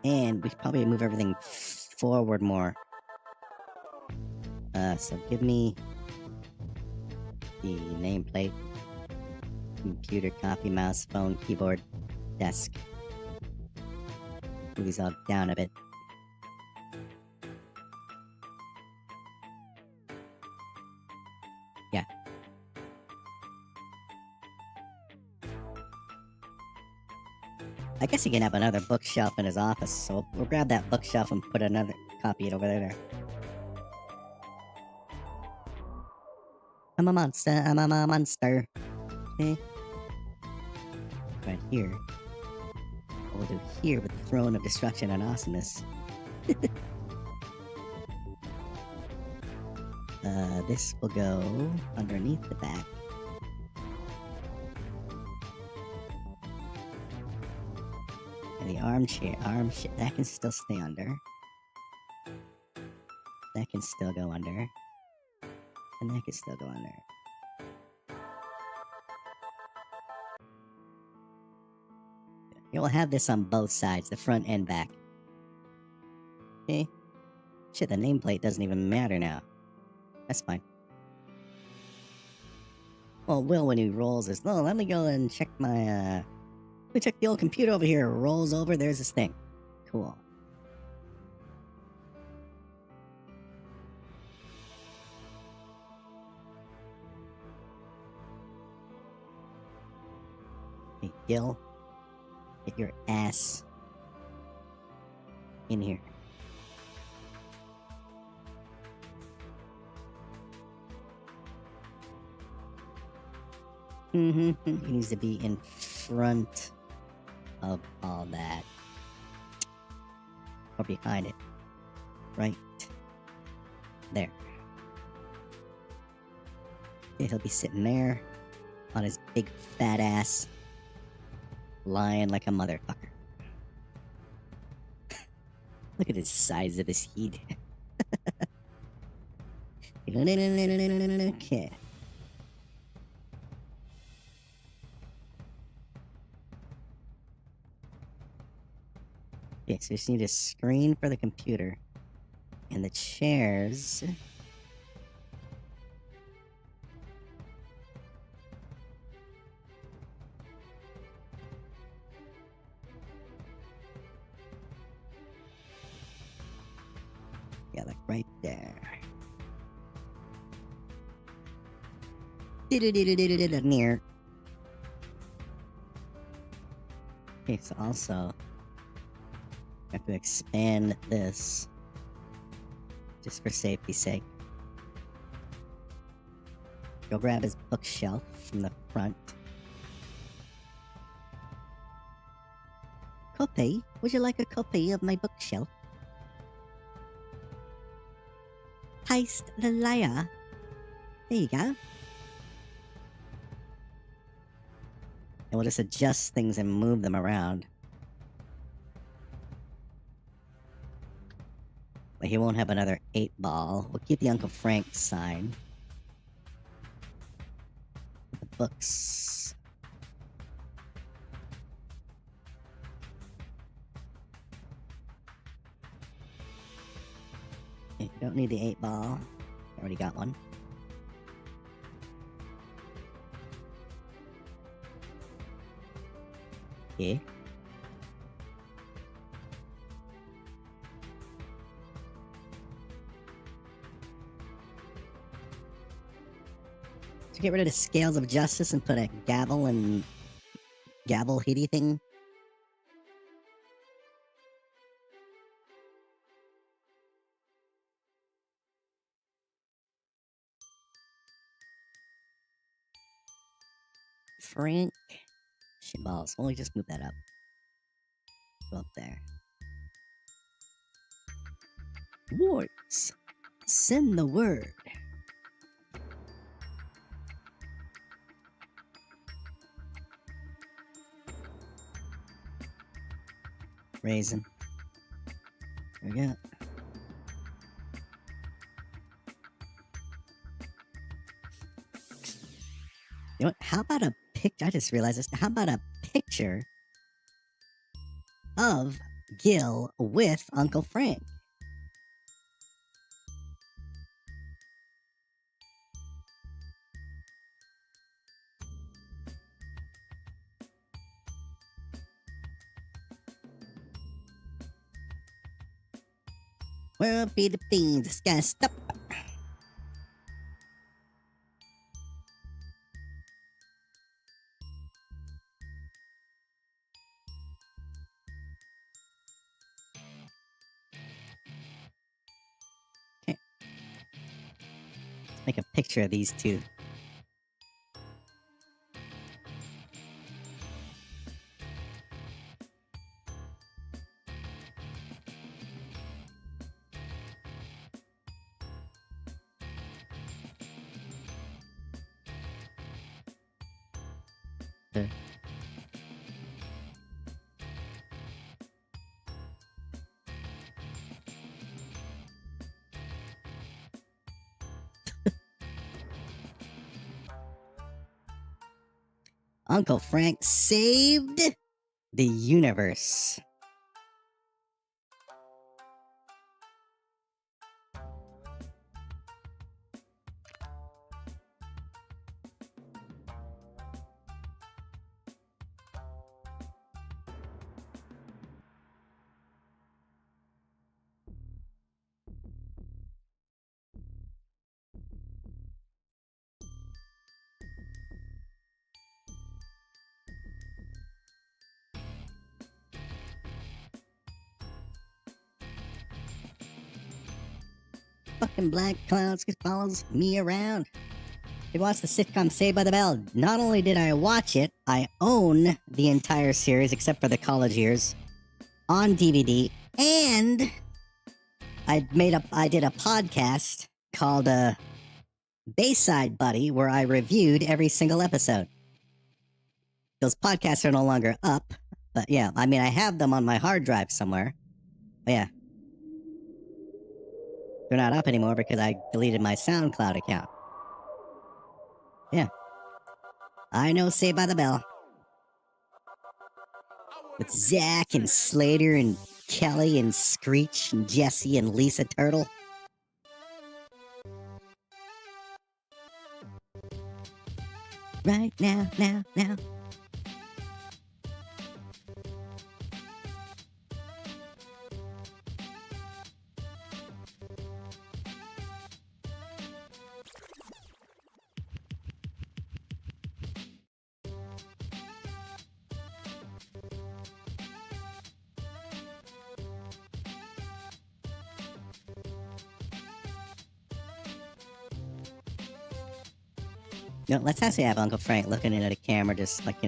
And we should probably move everything forward more. So give me the nameplate, computer, copy, mouse, phone, keyboard, desk. Move these all down a bit. Yeah. I guess he can have another bookshelf in his office, so we'll grab that bookshelf and put another copy it over there. I'm a monster, I'm a monster. Okay. Right here. What we'll do here with the throne of destruction and awesomeness. This will go underneath the back. And the armchair, that can still stay under. That can still go under. And that can still go under. You'll have this on both sides, the front and back. Okay? Shit, the nameplate doesn't even matter now. That's fine. Well, Will, when he rolls this, no, let me go and check my, let me check the old computer over here. Rolls over, there's this thing. Cool. Hey, Gil, get your ass in here. He needs to be in front of all that. Or behind it. Right there. Okay, he'll be sitting there on his big fat ass, lying like a motherfucker. Look at the size of his head. Okay. Okay, so we just need a screen for the computer. And the chairs. Yeah, like right there. Near. Okay, so also I have to expand this just for safety's sake. Go grab his bookshelf from the front. Copy? Would you like a copy of my bookshelf? Heist the liar. There you go. And we'll just adjust things and move them around. Like he won't have another 8-ball. We'll keep the Uncle Frank sign. The books. Okay, you don't need the 8-ball. Already got one. Okay. To get rid of the scales of justice and put a gavel and gavel hitty thing. Frank. Shitballs. Well, we just move that up. Go up there. Warts. Send the word. Raisin. There we go. You know what? How about a picture? I just realized this. How about a picture of Gil with Uncle Frank? Where'll be the things that's gonna stop? Okay. Let's make a picture of these two. Uncle Frank saved the universe. Fucking black clouds follows me around. I watched the sitcom Saved by the Bell. Not only did I watch it, I own the entire series except for the college years on DVD, and I did a podcast called Bayside Buddy where I reviewed every single episode. Those podcasts are no longer up, but yeah, I mean I have them on my hard drive somewhere. But yeah. They're not up anymore because I deleted my SoundCloud account. Yeah. I know Saved by the Bell. With Zach and Slater and Kelly and Screech and Jesse and Lisa Turtle. Right now. You know, let's actually have Uncle Frank looking into the camera just like,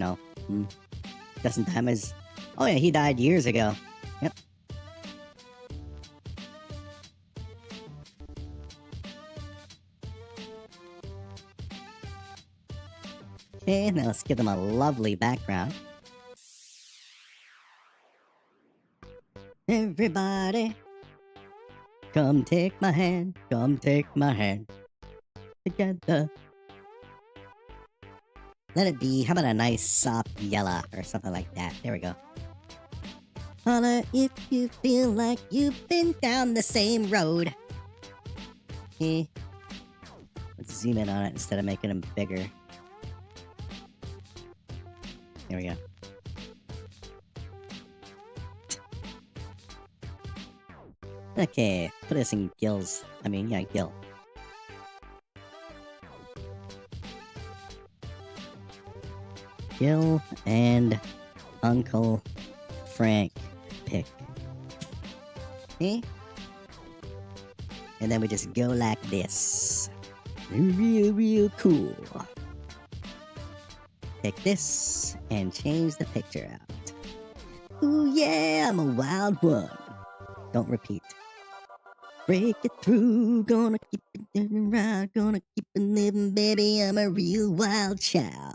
doesn't time his... Oh yeah, he died years ago. Yep. Okay, now let's give them a lovely background. Everybody, come take my hand, together. Let it be, how about a nice soft yellow or something like that? There we go. Holla if you feel like you've been down the same road. Okay. Let's zoom in on it instead of making them bigger. There we go. Okay, put this in GILL's. GILL. GILL and Uncle Frank pick. Okay? And then we just go like this. Real cool. Take this and change the picture out. Ooh yeah, I'm a wild one. Don't repeat. Break it through, gonna keep it living right, gonna keep it living, baby, I'm a real wild child.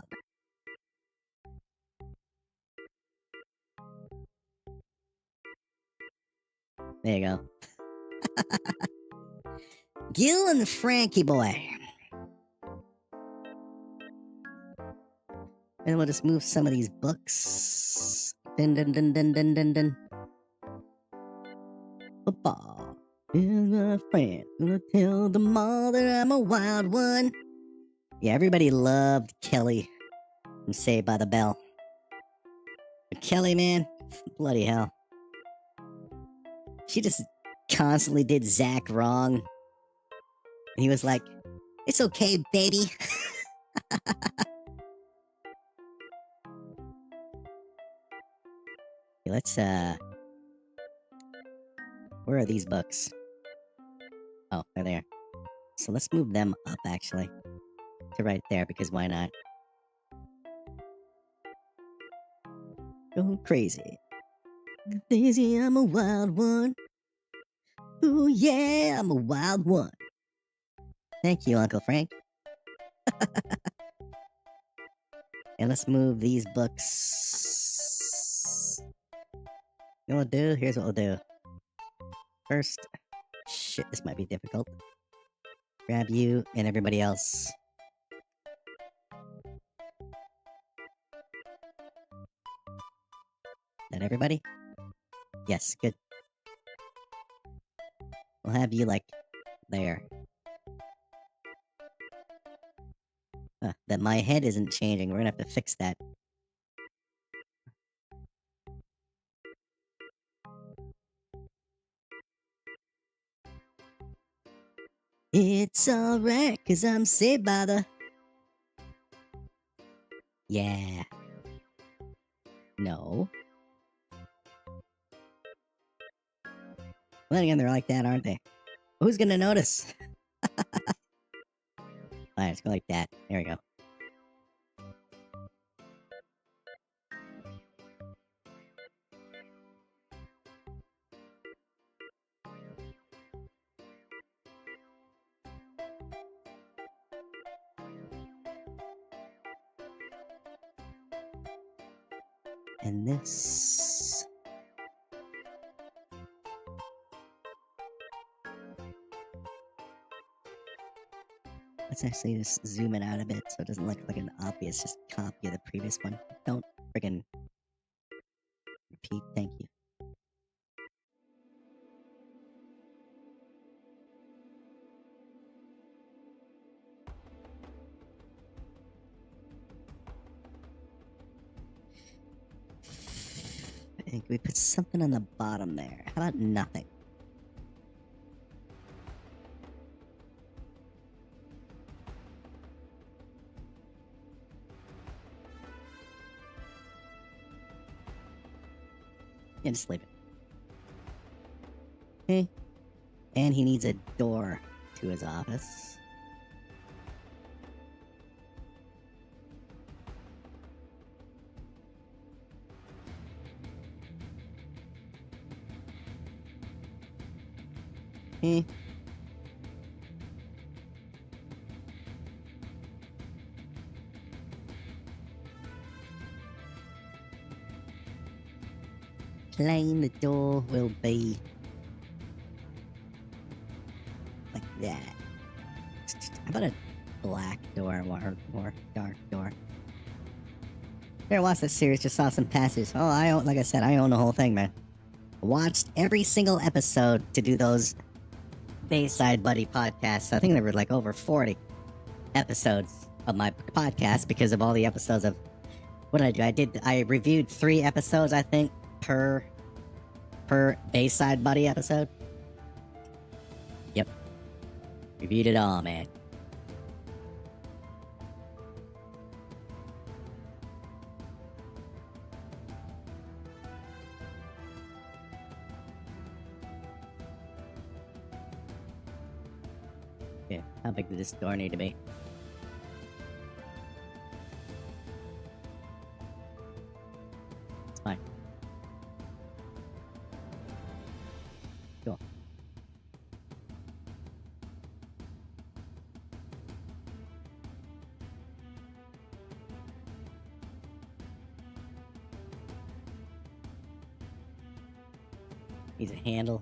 There you go. Gill and Frankie boy. And we'll just move some of these books. Dun dun dun dun dun dun dun. Papa, here's my friend. Gonna tell them all that I'm a wild one. Yeah, everybody loved Kelly from Saved by the Bell. But Kelly, man, bloody hell. She just constantly did Zach wrong. And he was like, it's okay, baby. Okay, let's, where are these books? Oh, they're there. So let's move them up, actually. To right there, because why not? Go crazy. Daisy, I'm a wild one. Ooh, yeah, I'm a wild one. Thank you, Uncle Frank. And let's move these books. You know what we'll do? Here's what we'll do. First, shit, this might be difficult. Grab you and everybody else. That everybody? Yes, good. We'll have you, like, there. That my head isn't changing. We're gonna have to fix that. It's alright, 'cause I'm saved by the... Yeah. No. Well, again, they're like that, aren't they? Who's gonna notice? Alright, let's go like that. There we go. And this... Let's actually just zoom it out a bit so it doesn't look like an obvious just copy of the previous one. Don't friggin' repeat, thank you. I think we put something on the bottom there. How about nothing? Yeah, just leave it. Okay. And he needs a door to his office. Okay. Plain, the door will be like that. How about a black door or more dark door? Here, watch this series. Just saw some passages. Oh, like I said, I own the whole thing, man. Watched every single episode to do those Bayside Buddy podcasts. I think there were like over 40. episodes of my podcast because of all the episodes of what did I do? I reviewed 3 episodes, I think, per Bayside Buddy episode. Yep. Reviewed it all, man. Yeah, how big does this door need to be? It's fine. Cool. Needs a handle.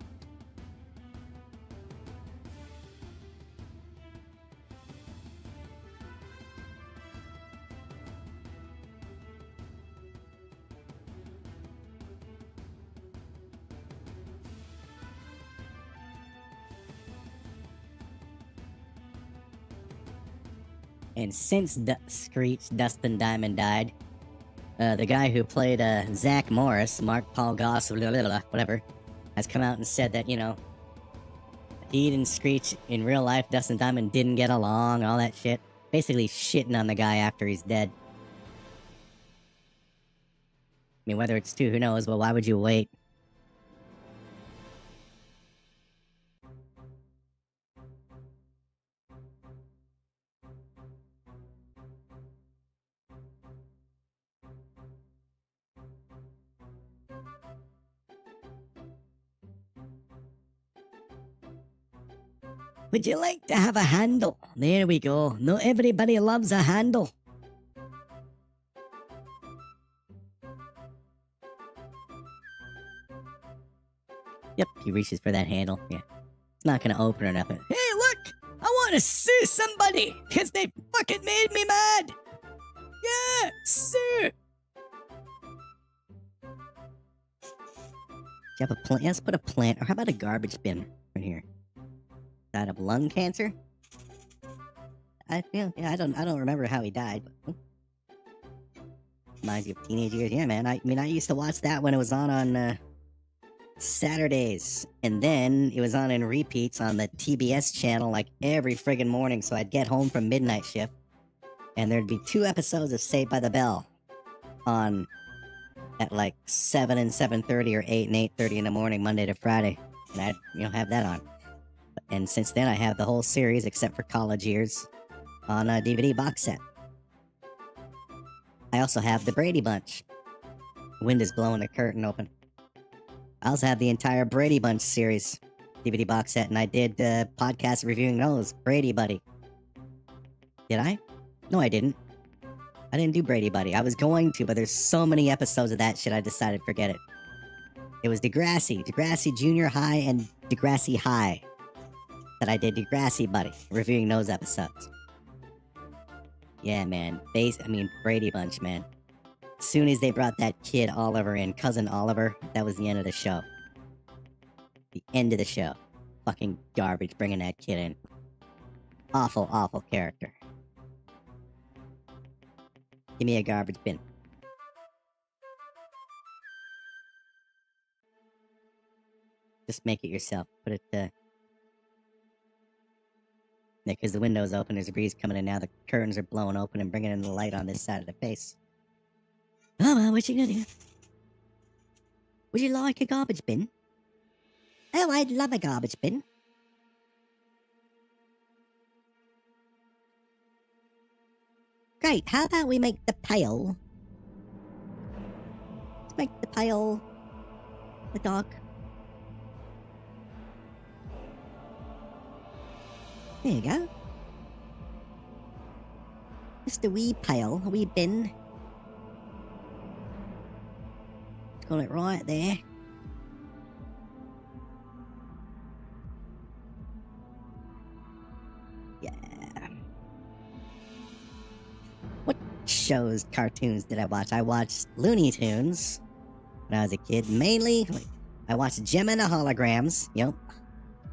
And since Screech Dustin Diamond died, the guy who played Zach Morris, Mark Paul Goss, whatever, has come out and said that, you know, he and Screech in real life, Dustin Diamond didn't get along, all that shit. Basically shitting on the guy after he's dead. I mean, whether it's true, who knows, but why would you wait? Would you like to have a handle? There we go. Not everybody loves a handle. Yep, he reaches for that handle. Yeah. It's not gonna open or nothing. Hey, look! I want to sue somebody! Because they fucking made me mad! Yeah! Sue! Do you have a plant? Let's put a plant. Or how about a garbage bin right here? Died of lung cancer? I don't remember how he died. But, reminds you of teenage years. Yeah, man. I mean, I used to watch that when it was on Saturdays. And then it was on in repeats on the TBS channel like every friggin' morning. So I'd get home from midnight shift. And there'd be 2 episodes of Saved by the Bell on at like 7 and 7:30 or 8 and 8:30 in the morning, Monday to Friday. And I'd, have that on. And since then, I have the whole series, except for college years, on a DVD box set. I also have the Brady Bunch. Wind is blowing the curtain open. I also have the entire Brady Bunch series DVD box set, and I did podcast reviewing those. Brady Buddy. Did I? No, I didn't. I didn't do Brady Buddy. I was going to, but there's so many episodes of that shit, I decided forget it. It was Degrassi Junior High, and Degrassi High that I did Degrassi Buddy, reviewing those episodes. Yeah, man. Brady Bunch, man. As soon as they brought that kid Oliver in, Cousin Oliver, that was the end of the show. The end of the show. Fucking garbage bringing that kid in. Awful, awful character. Give me a garbage bin. Just make it yourself. Put it, Yeah, because the window's open, there's a breeze coming in now, the curtains are blowing open and bringing in the light on this side of the face. Oh, well, what you gonna do? Would you like a garbage bin? Oh, I'd love a garbage bin. Great, how about we make the pail? Let's make the pail the dog. There you go. Just a wee pail, a wee bin. Got it right there. Yeah. What shows, cartoons did I watch? I watched Looney Tunes when I was a kid. Mainly, I watched Gemma and the Holograms. Yep.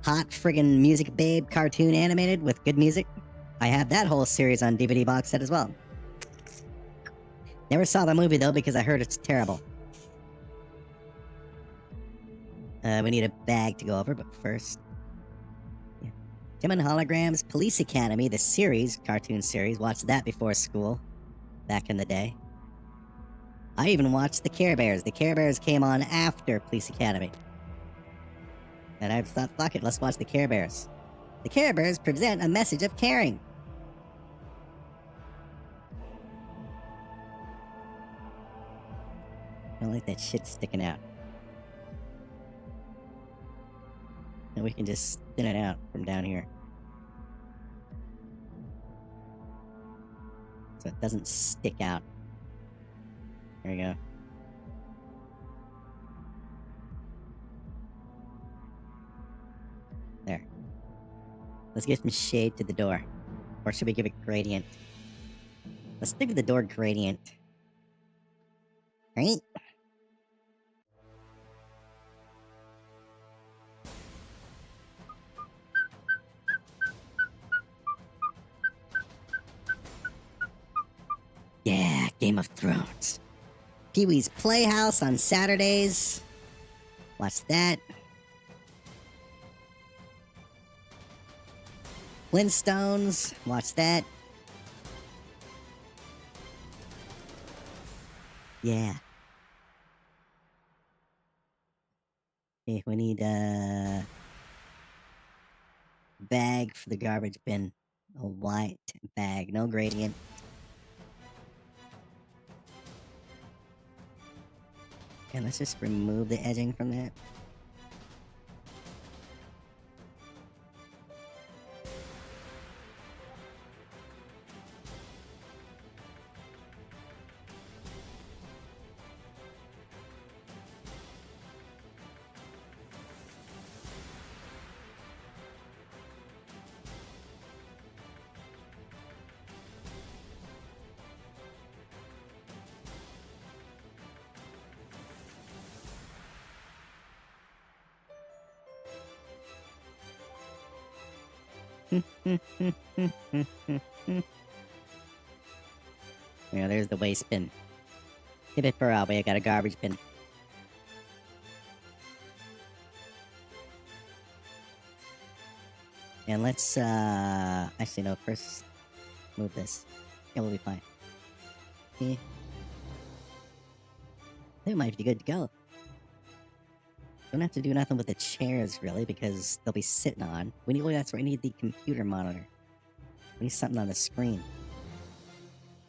Hot friggin' music babe cartoon animated with good music. I have that whole series on DVD box set as well. Never saw the movie though because I heard it's terrible. We need a bag to go over, but first... Yeah. Tim and Holograms, Police Academy, the series, cartoon series. Watched that before school, back in the day. I even watched the Care Bears. The Care Bears came on after Police Academy. And I thought, fuck it, let's watch the Care Bears. The Care Bears present a message of caring. I don't like that shit sticking out. And we can just spin it out from down here. So it doesn't stick out. There we go. There. Let's give some shade to the door. Or should we give it gradient? Let's stick with the door gradient. Right? Yeah, Game of Thrones. Pee-wee's Playhouse on Saturdays. Watch that. Flintstones. Watch that. Yeah. Okay, we need a bag for the garbage bin. A white bag, no gradient. Okay, let's just remove the edging from that. Yeah, there's the waste bin. Give it for I got a garbage bin. And let's, actually, no, first move this. Yeah, we'll be fine. Okay. They might be good to go. Don't have to do nothing with the chairs, really, because they'll be sitting on. We need, that's where we need the computer monitor. We need something on the screen.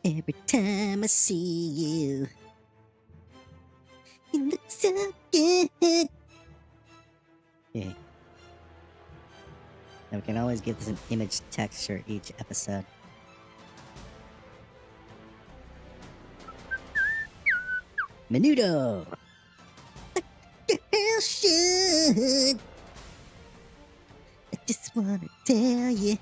Every time I see you, you look so good. Okay. Now we can always give this an image texture each episode. Menudo! What the hell should? I just wanna tell you.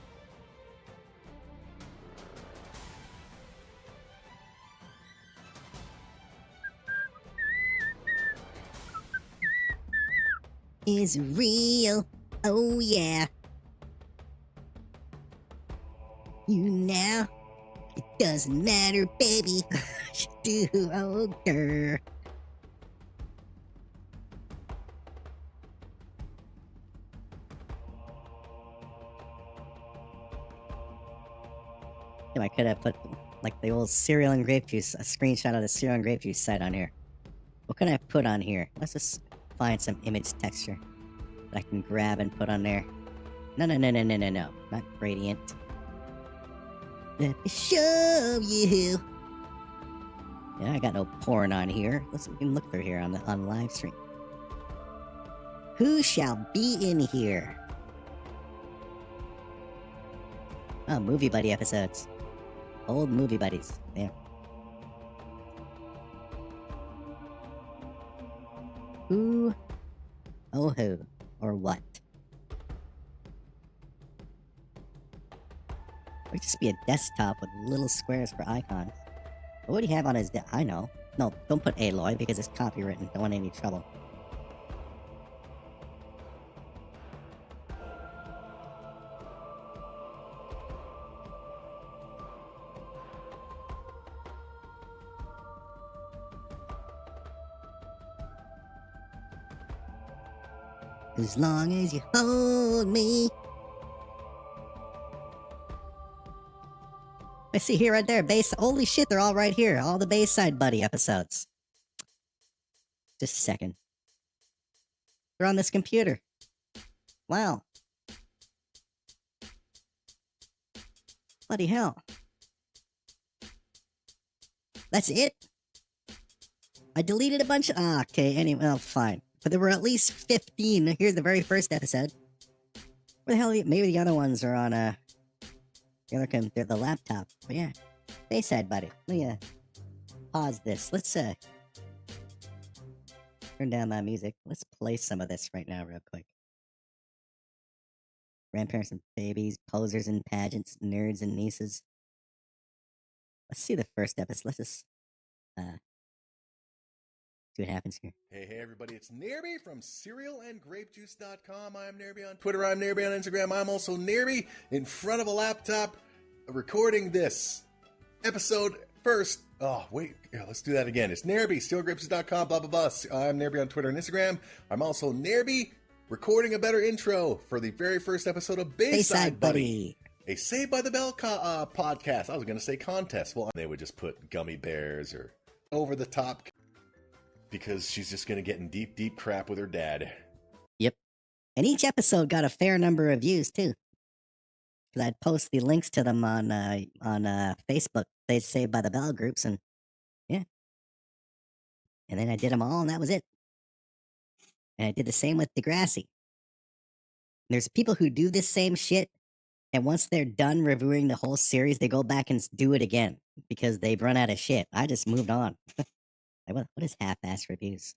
Is real, oh yeah. You now, it doesn't matter, baby. You do, oh girl. I could have put, like, the old cereal and grape juice, a screenshot of the cereal and grape juice site on here. What can I put on here? Let's just find some image texture that I can grab and put on there. No, not gradient. Let me show you. Yeah, I got no porn on here. Let's we can look through here on live stream. Who shall be in here? Oh, movie buddy episodes. Old movie buddies. There. Who? Oh, who? Or what? It would just be a desktop with little squares for icons. What would he have on his I know. No, don't put Aloy because it's copywritten. Don't want any trouble. As long as you hold me. I see here right there, bass. Holy shit, they're all right here. All the Bayside Buddy episodes. Just a second. They're on this computer. Wow. Bloody hell. That's it? I deleted a bunch of... okay, anyway, well, fine. But there were at least 15. Here's the very first episode. Where the hell... Maybe the other ones are on, the laptop. But yeah. Bayside Buddy. Let me, pause this. Let's, turn down my music. Let's play some of this right now real quick. Grandparents and babies, posers and pageants, nerds and nieces. Let's see the first episode. Let's just, see what happens here. Hey, everybody, it's NAIRBY from cerealandgrapejuice.com. I'm NAIRBY on Twitter. I'm NAIRBY on Instagram. I'm also NAIRBY in front of a laptop recording this episode first. Oh, wait. Yeah, let's do that again. It's NAIRBY, cerealandgrapejuice.com, blah, blah, blah. I'm NAIRBY on Twitter and Instagram. I'm also NAIRBY recording a better intro for the very first episode of Bayside Buddy. A Saved by the Bell podcast. I was going to say contest. Well, they would just put gummy bears or over the top because she's just going to get in deep, deep crap with her dad. Yep. And each episode got a fair number of views, too. Because I'd post the links to them on Facebook. They'd Saved by the Bell groups, and yeah. And then I did them all, and that was it. And I did the same with Degrassi. There's people who do this same shit, and once they're done reviewing the whole series, they go back and do it again because they've run out of shit. I just moved on. Like, what is half-ass reviews?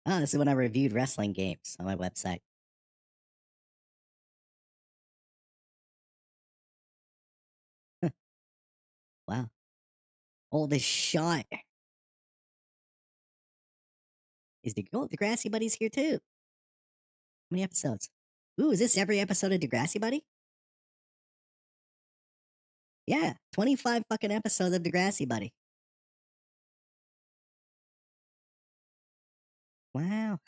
Oh, this is when I reviewed wrestling games on my website. Wow. Oh, this shot. Is the Degrassi Buddy's here too? How many episodes? Ooh, is this every episode of Degrassi Buddy? Yeah, 25 fucking episodes of Degrassi Buddy. Wow.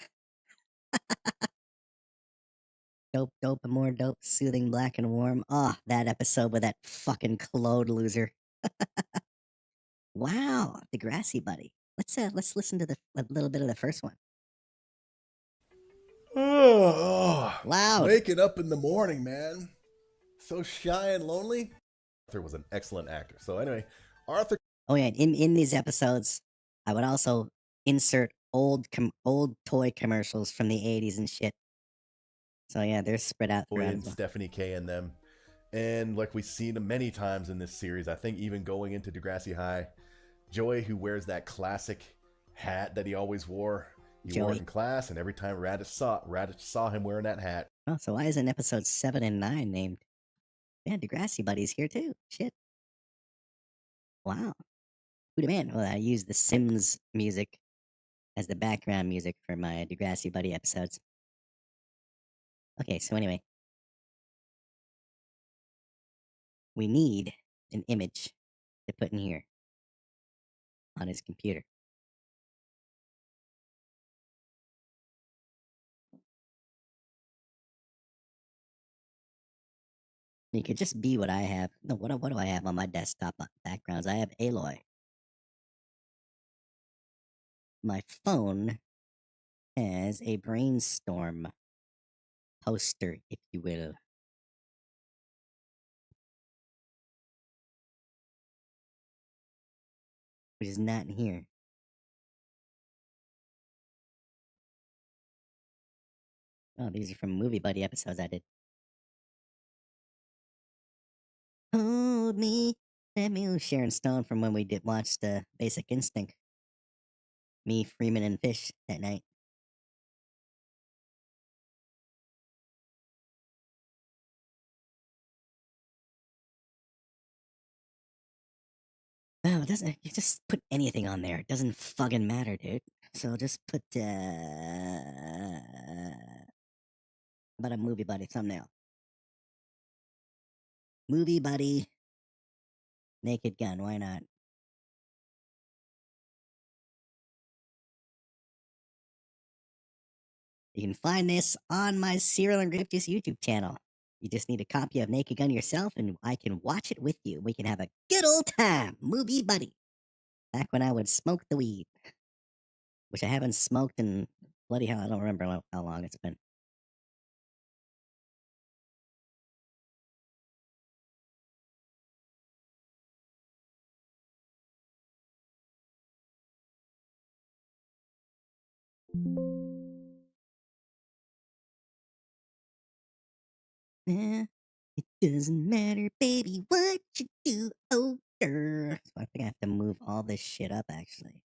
Dope, dope, and more dope, soothing, black and warm. Ah, that episode with that fucking Claude loser. Wow, Degrassi Buddy. Let's listen to a little bit of the first one. Oh, Loud. waking up in the morning, man. So shy and lonely. Arthur was an excellent actor. So anyway, Arthur. Oh yeah, in these episodes, I would also insert old toy commercials from the 80s and shit. So yeah, they're spread out throughout. And Stephanie K and them. And like we've seen them many times in this series, I think even going into Degrassi High, Joey, who wears that classic hat that he always wore. He wore it in class, and every time Radish saw him wearing that hat. Oh, so why isn't episode 7 and 9 named? Yeah, Degrassi Buddy's here too. Shit. Wow. Who the man? Well, I use the Sims music as the background music for my Degrassi Buddy episodes. Okay, so anyway. We need an image to put in here on his computer. It could just be what I have. No, what do I have on my desktop backgrounds? I have Aloy. My phone has a brainstorm poster, if you will. Which is not in here. Oh, these are from Movie Buddy episodes I did. Hold me. Let me Sharon Stone from when we did watch the Basic Instinct. Me, Freeman, and Fish that night. Oh, it doesn't. You just put anything on there. It doesn't fucking matter, dude. So just put about a Movie Buddy thumbnail. Movie Buddy. Naked Gun. Why not? You can find this on my Serial and Grape Juice YouTube channel. You just need a copy of Naked Gun yourself, and I can watch it with you. We can have a good old time, movie buddy. Back when I would smoke the weed, which I haven't smoked in bloody hell. I don't remember how long it's been. It doesn't matter, baby, what you do, oh girl. So I think I have to move all this shit up, actually.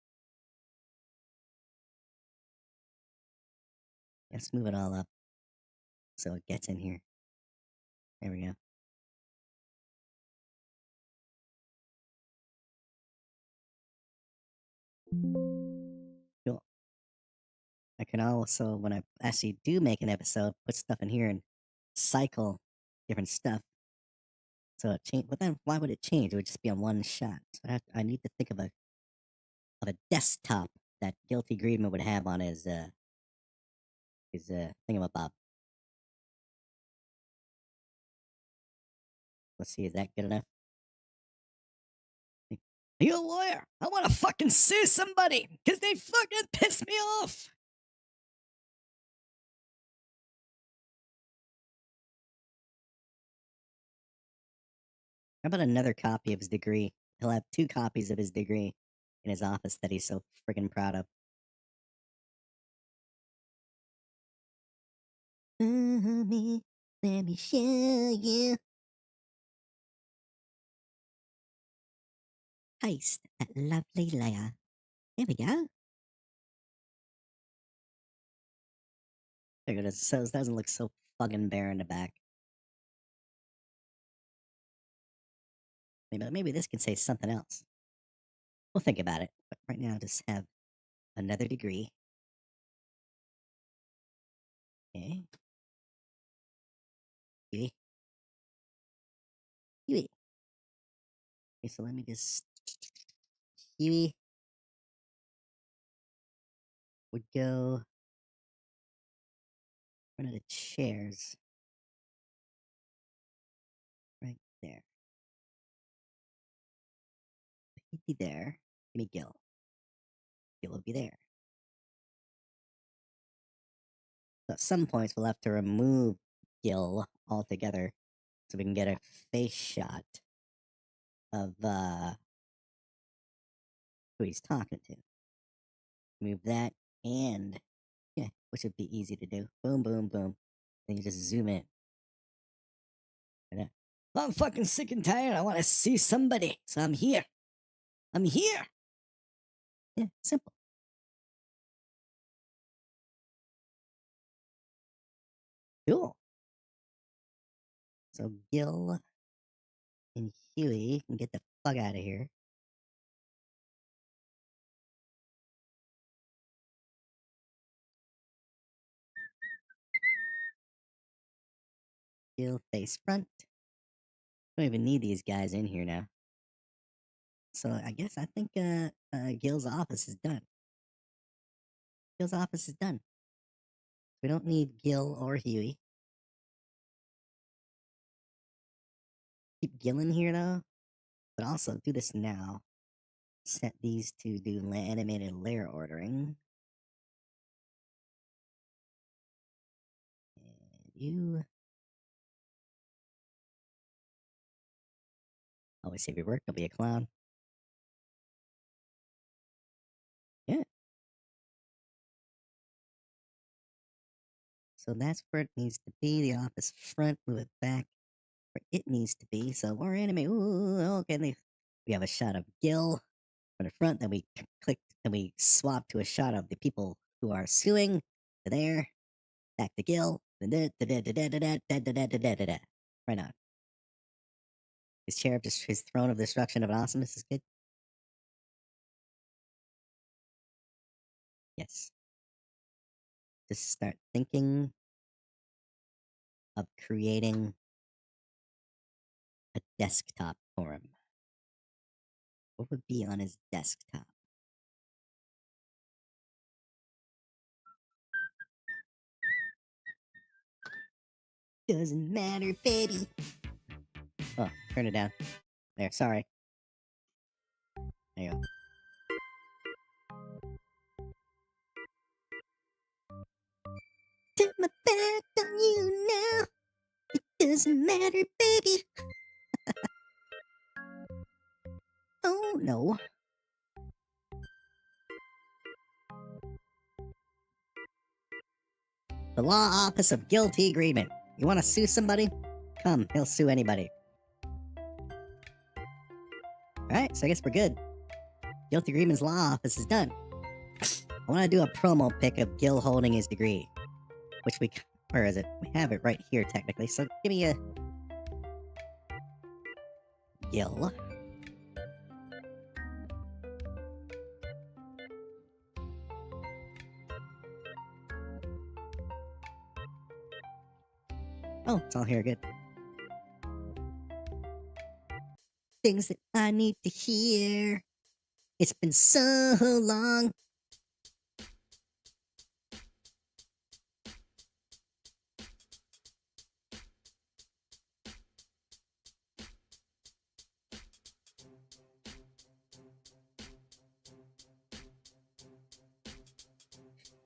Let's move it all up so it gets in here. There we go. Cool. I can also, when I actually do make an episode, put stuff in here and cycle different stuff. So it change, but then why would it change? It would just be on one shot. So I need to think of a desktop that Guilty Greedman would have on his thingamabob. Let's see, is that good enough? Are you a lawyer? I want to fucking sue somebody because they fucking pissed me off. How about another copy of his degree? He'll have 2 copies of his degree in his office that he's so friggin' proud of. Let me show you. Heist that lovely layer. There we go. There it is. So it doesn't look so fucking bare in the back. Maybe this can say something else. We'll think about it. But right now, just have another degree. Okay. Huey. Huey. Okay, so let me just... Huey would go... One of the chairs. Right there. He'd be there. Give me Gil. Gil will be there. So at some points, we'll have to remove Gil altogether so we can get a face shot of who he's talking to. Move that and yeah, which would be easy to do. Boom, boom, boom. Then you just zoom in. I'm fucking sick and tired. I want to see somebody, so I'm here. I'm here. Yeah, simple. Cool. So Gil and Huey can get the fuck out of here. Gil face front. Don't even need these guys in here now. So I guess I think Gil's office is done. Gil's office is done. We don't need Gil or Huey. Keep Gil in here though, but also do this now. Set these to do animated layer ordering. And you always save your work. Don't be a clown. Yeah. So that's where it needs to be. The office front. Move it back where it needs to be. So we're animate. Ooh, okay. We have a shot of Gil from the front. Then we click. Then we swap to a shot of the people who are suing. There. Back to Gil. Right on. His chair of his throne of destruction of awesomeness is good. Yes. Just start thinking of creating a desktop for him. What would be on his desktop? Doesn't matter, baby. Oh, turn it down. There, sorry. There you go. Turn my back on you now. It doesn't matter, baby. Oh, no. The Law Office of Guilty Greedman. You want to sue somebody? Come, he'll sue anybody. Alright, so I guess we're good. Guilty Greedman's Law Office is done. I want to do a promo pic of Gil holding his degree. Which we... Where is it? We have it right here, technically. So give me a... Gil. Oh, it's all here, good. Things that I need to hear. It's been so long.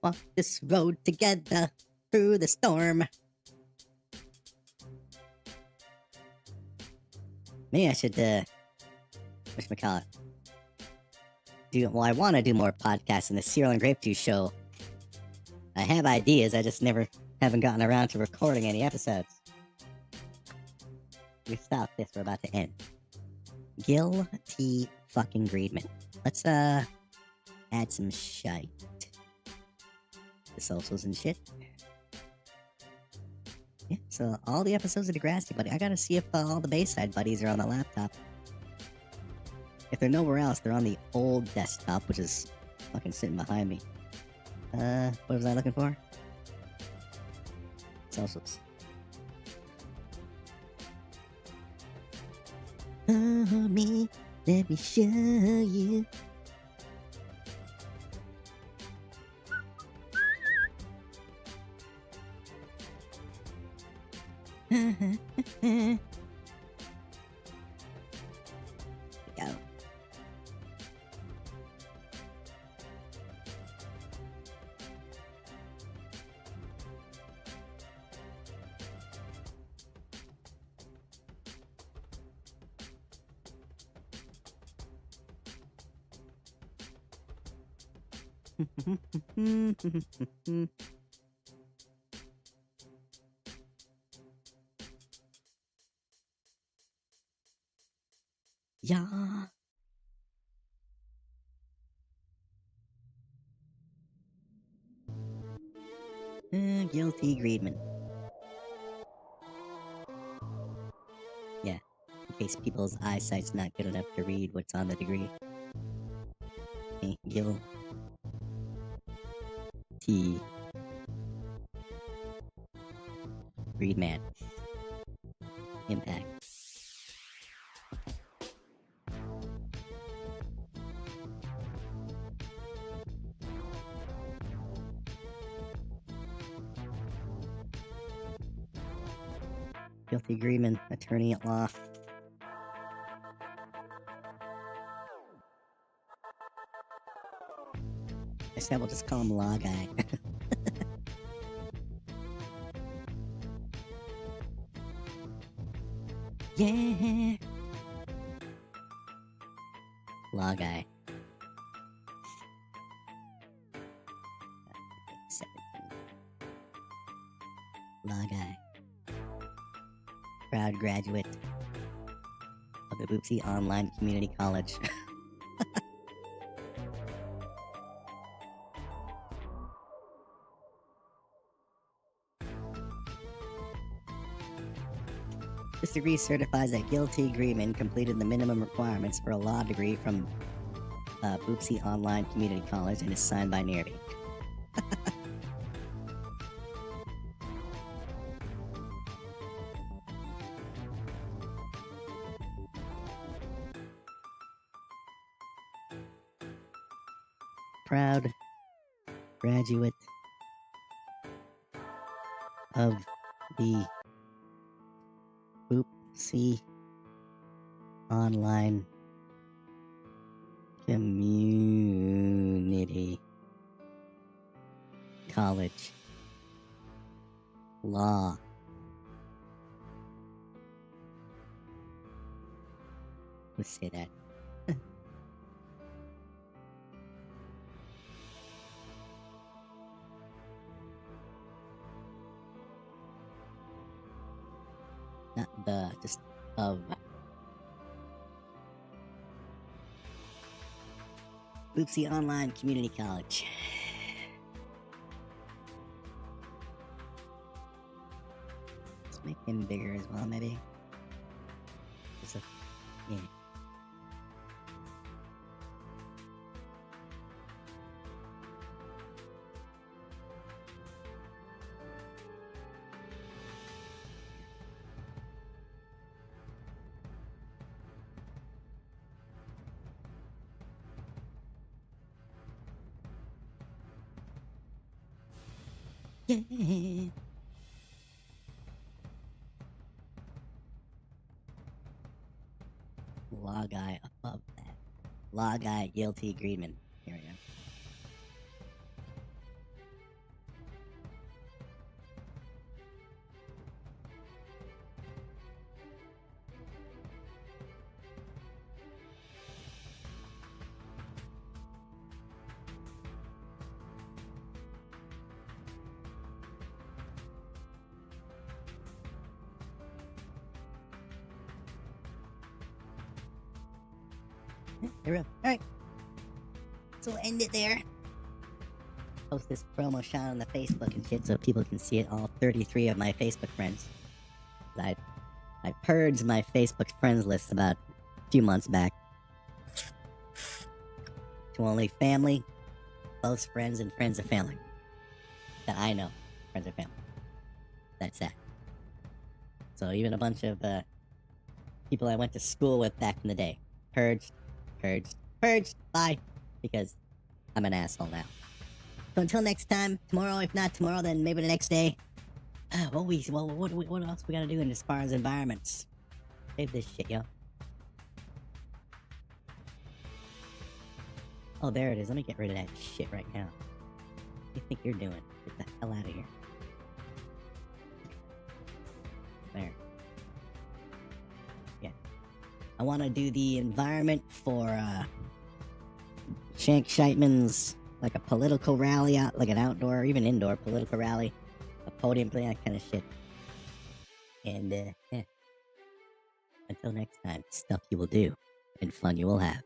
Walk this road together through the storm. Maybe I should, whatchamacallit? Well, I want to do more podcasts in the Cereal and Grape Juice show. I have ideas, I just haven't gotten around to recording any episodes. We stop this, we're about to end. Gil T. fucking Greedman. Let's, add some shite. The socials and shit. Yeah, so all the episodes of Degrassi Buddy. I gotta see if all the Bayside buddies are on the laptop. If they're nowhere else, they're on the old desktop, which is fucking sitting behind me. What was I looking for? Socials. Hold me, let me show you. Go. Yeah. Guilty Greedman. Yeah, in case people's eyesight's not good enough to read what's on the degree. Okay, Gil T. Greedman. Impact. Guilty Greedman, attorney at law. I said we'll just call him Law Guy. Yeah. Law Guy. 17. Law Guy. Proud graduate of the Boopsie Online Community College. This degree certifies that Gil T. Greedman completed the minimum requirements for a law degree from Boopsie Online Community College and is signed by NAIRBY. Proud graduate of the Oopsie. Online community college law. Let's say that. Not the, just of. Oopsie Online Community College. Let's make him bigger as well, maybe. Just a, yeah. Yeah. Law guy above that. Law guy, guilty, Greedman. Here we go. There we go. Alright. So we'll end it there. Post this promo shot on the Facebook and shit so people can see it, all 33 of my Facebook friends. I purged my Facebook friends list about a few months back. To only family, close friends, and friends of family. That I know. Friends of family. That's that. So even a bunch of people I went to school with back in the day. Purged. Bye. Because I'm an asshole now. So until next time, tomorrow, if not tomorrow, then maybe the next day. What else we gotta do as far as environments? Save this shit, yo. Oh, there it is. Let me get rid of that shit right now. What do you think you're doing? Get the hell out of here. There. Yeah. I want to do the environment for Shank Scheitman's, like a political rally, out, like an outdoor or even indoor political rally, a podium play, that kind of shit. And yeah. Until next time, stuff you will do and fun you will have.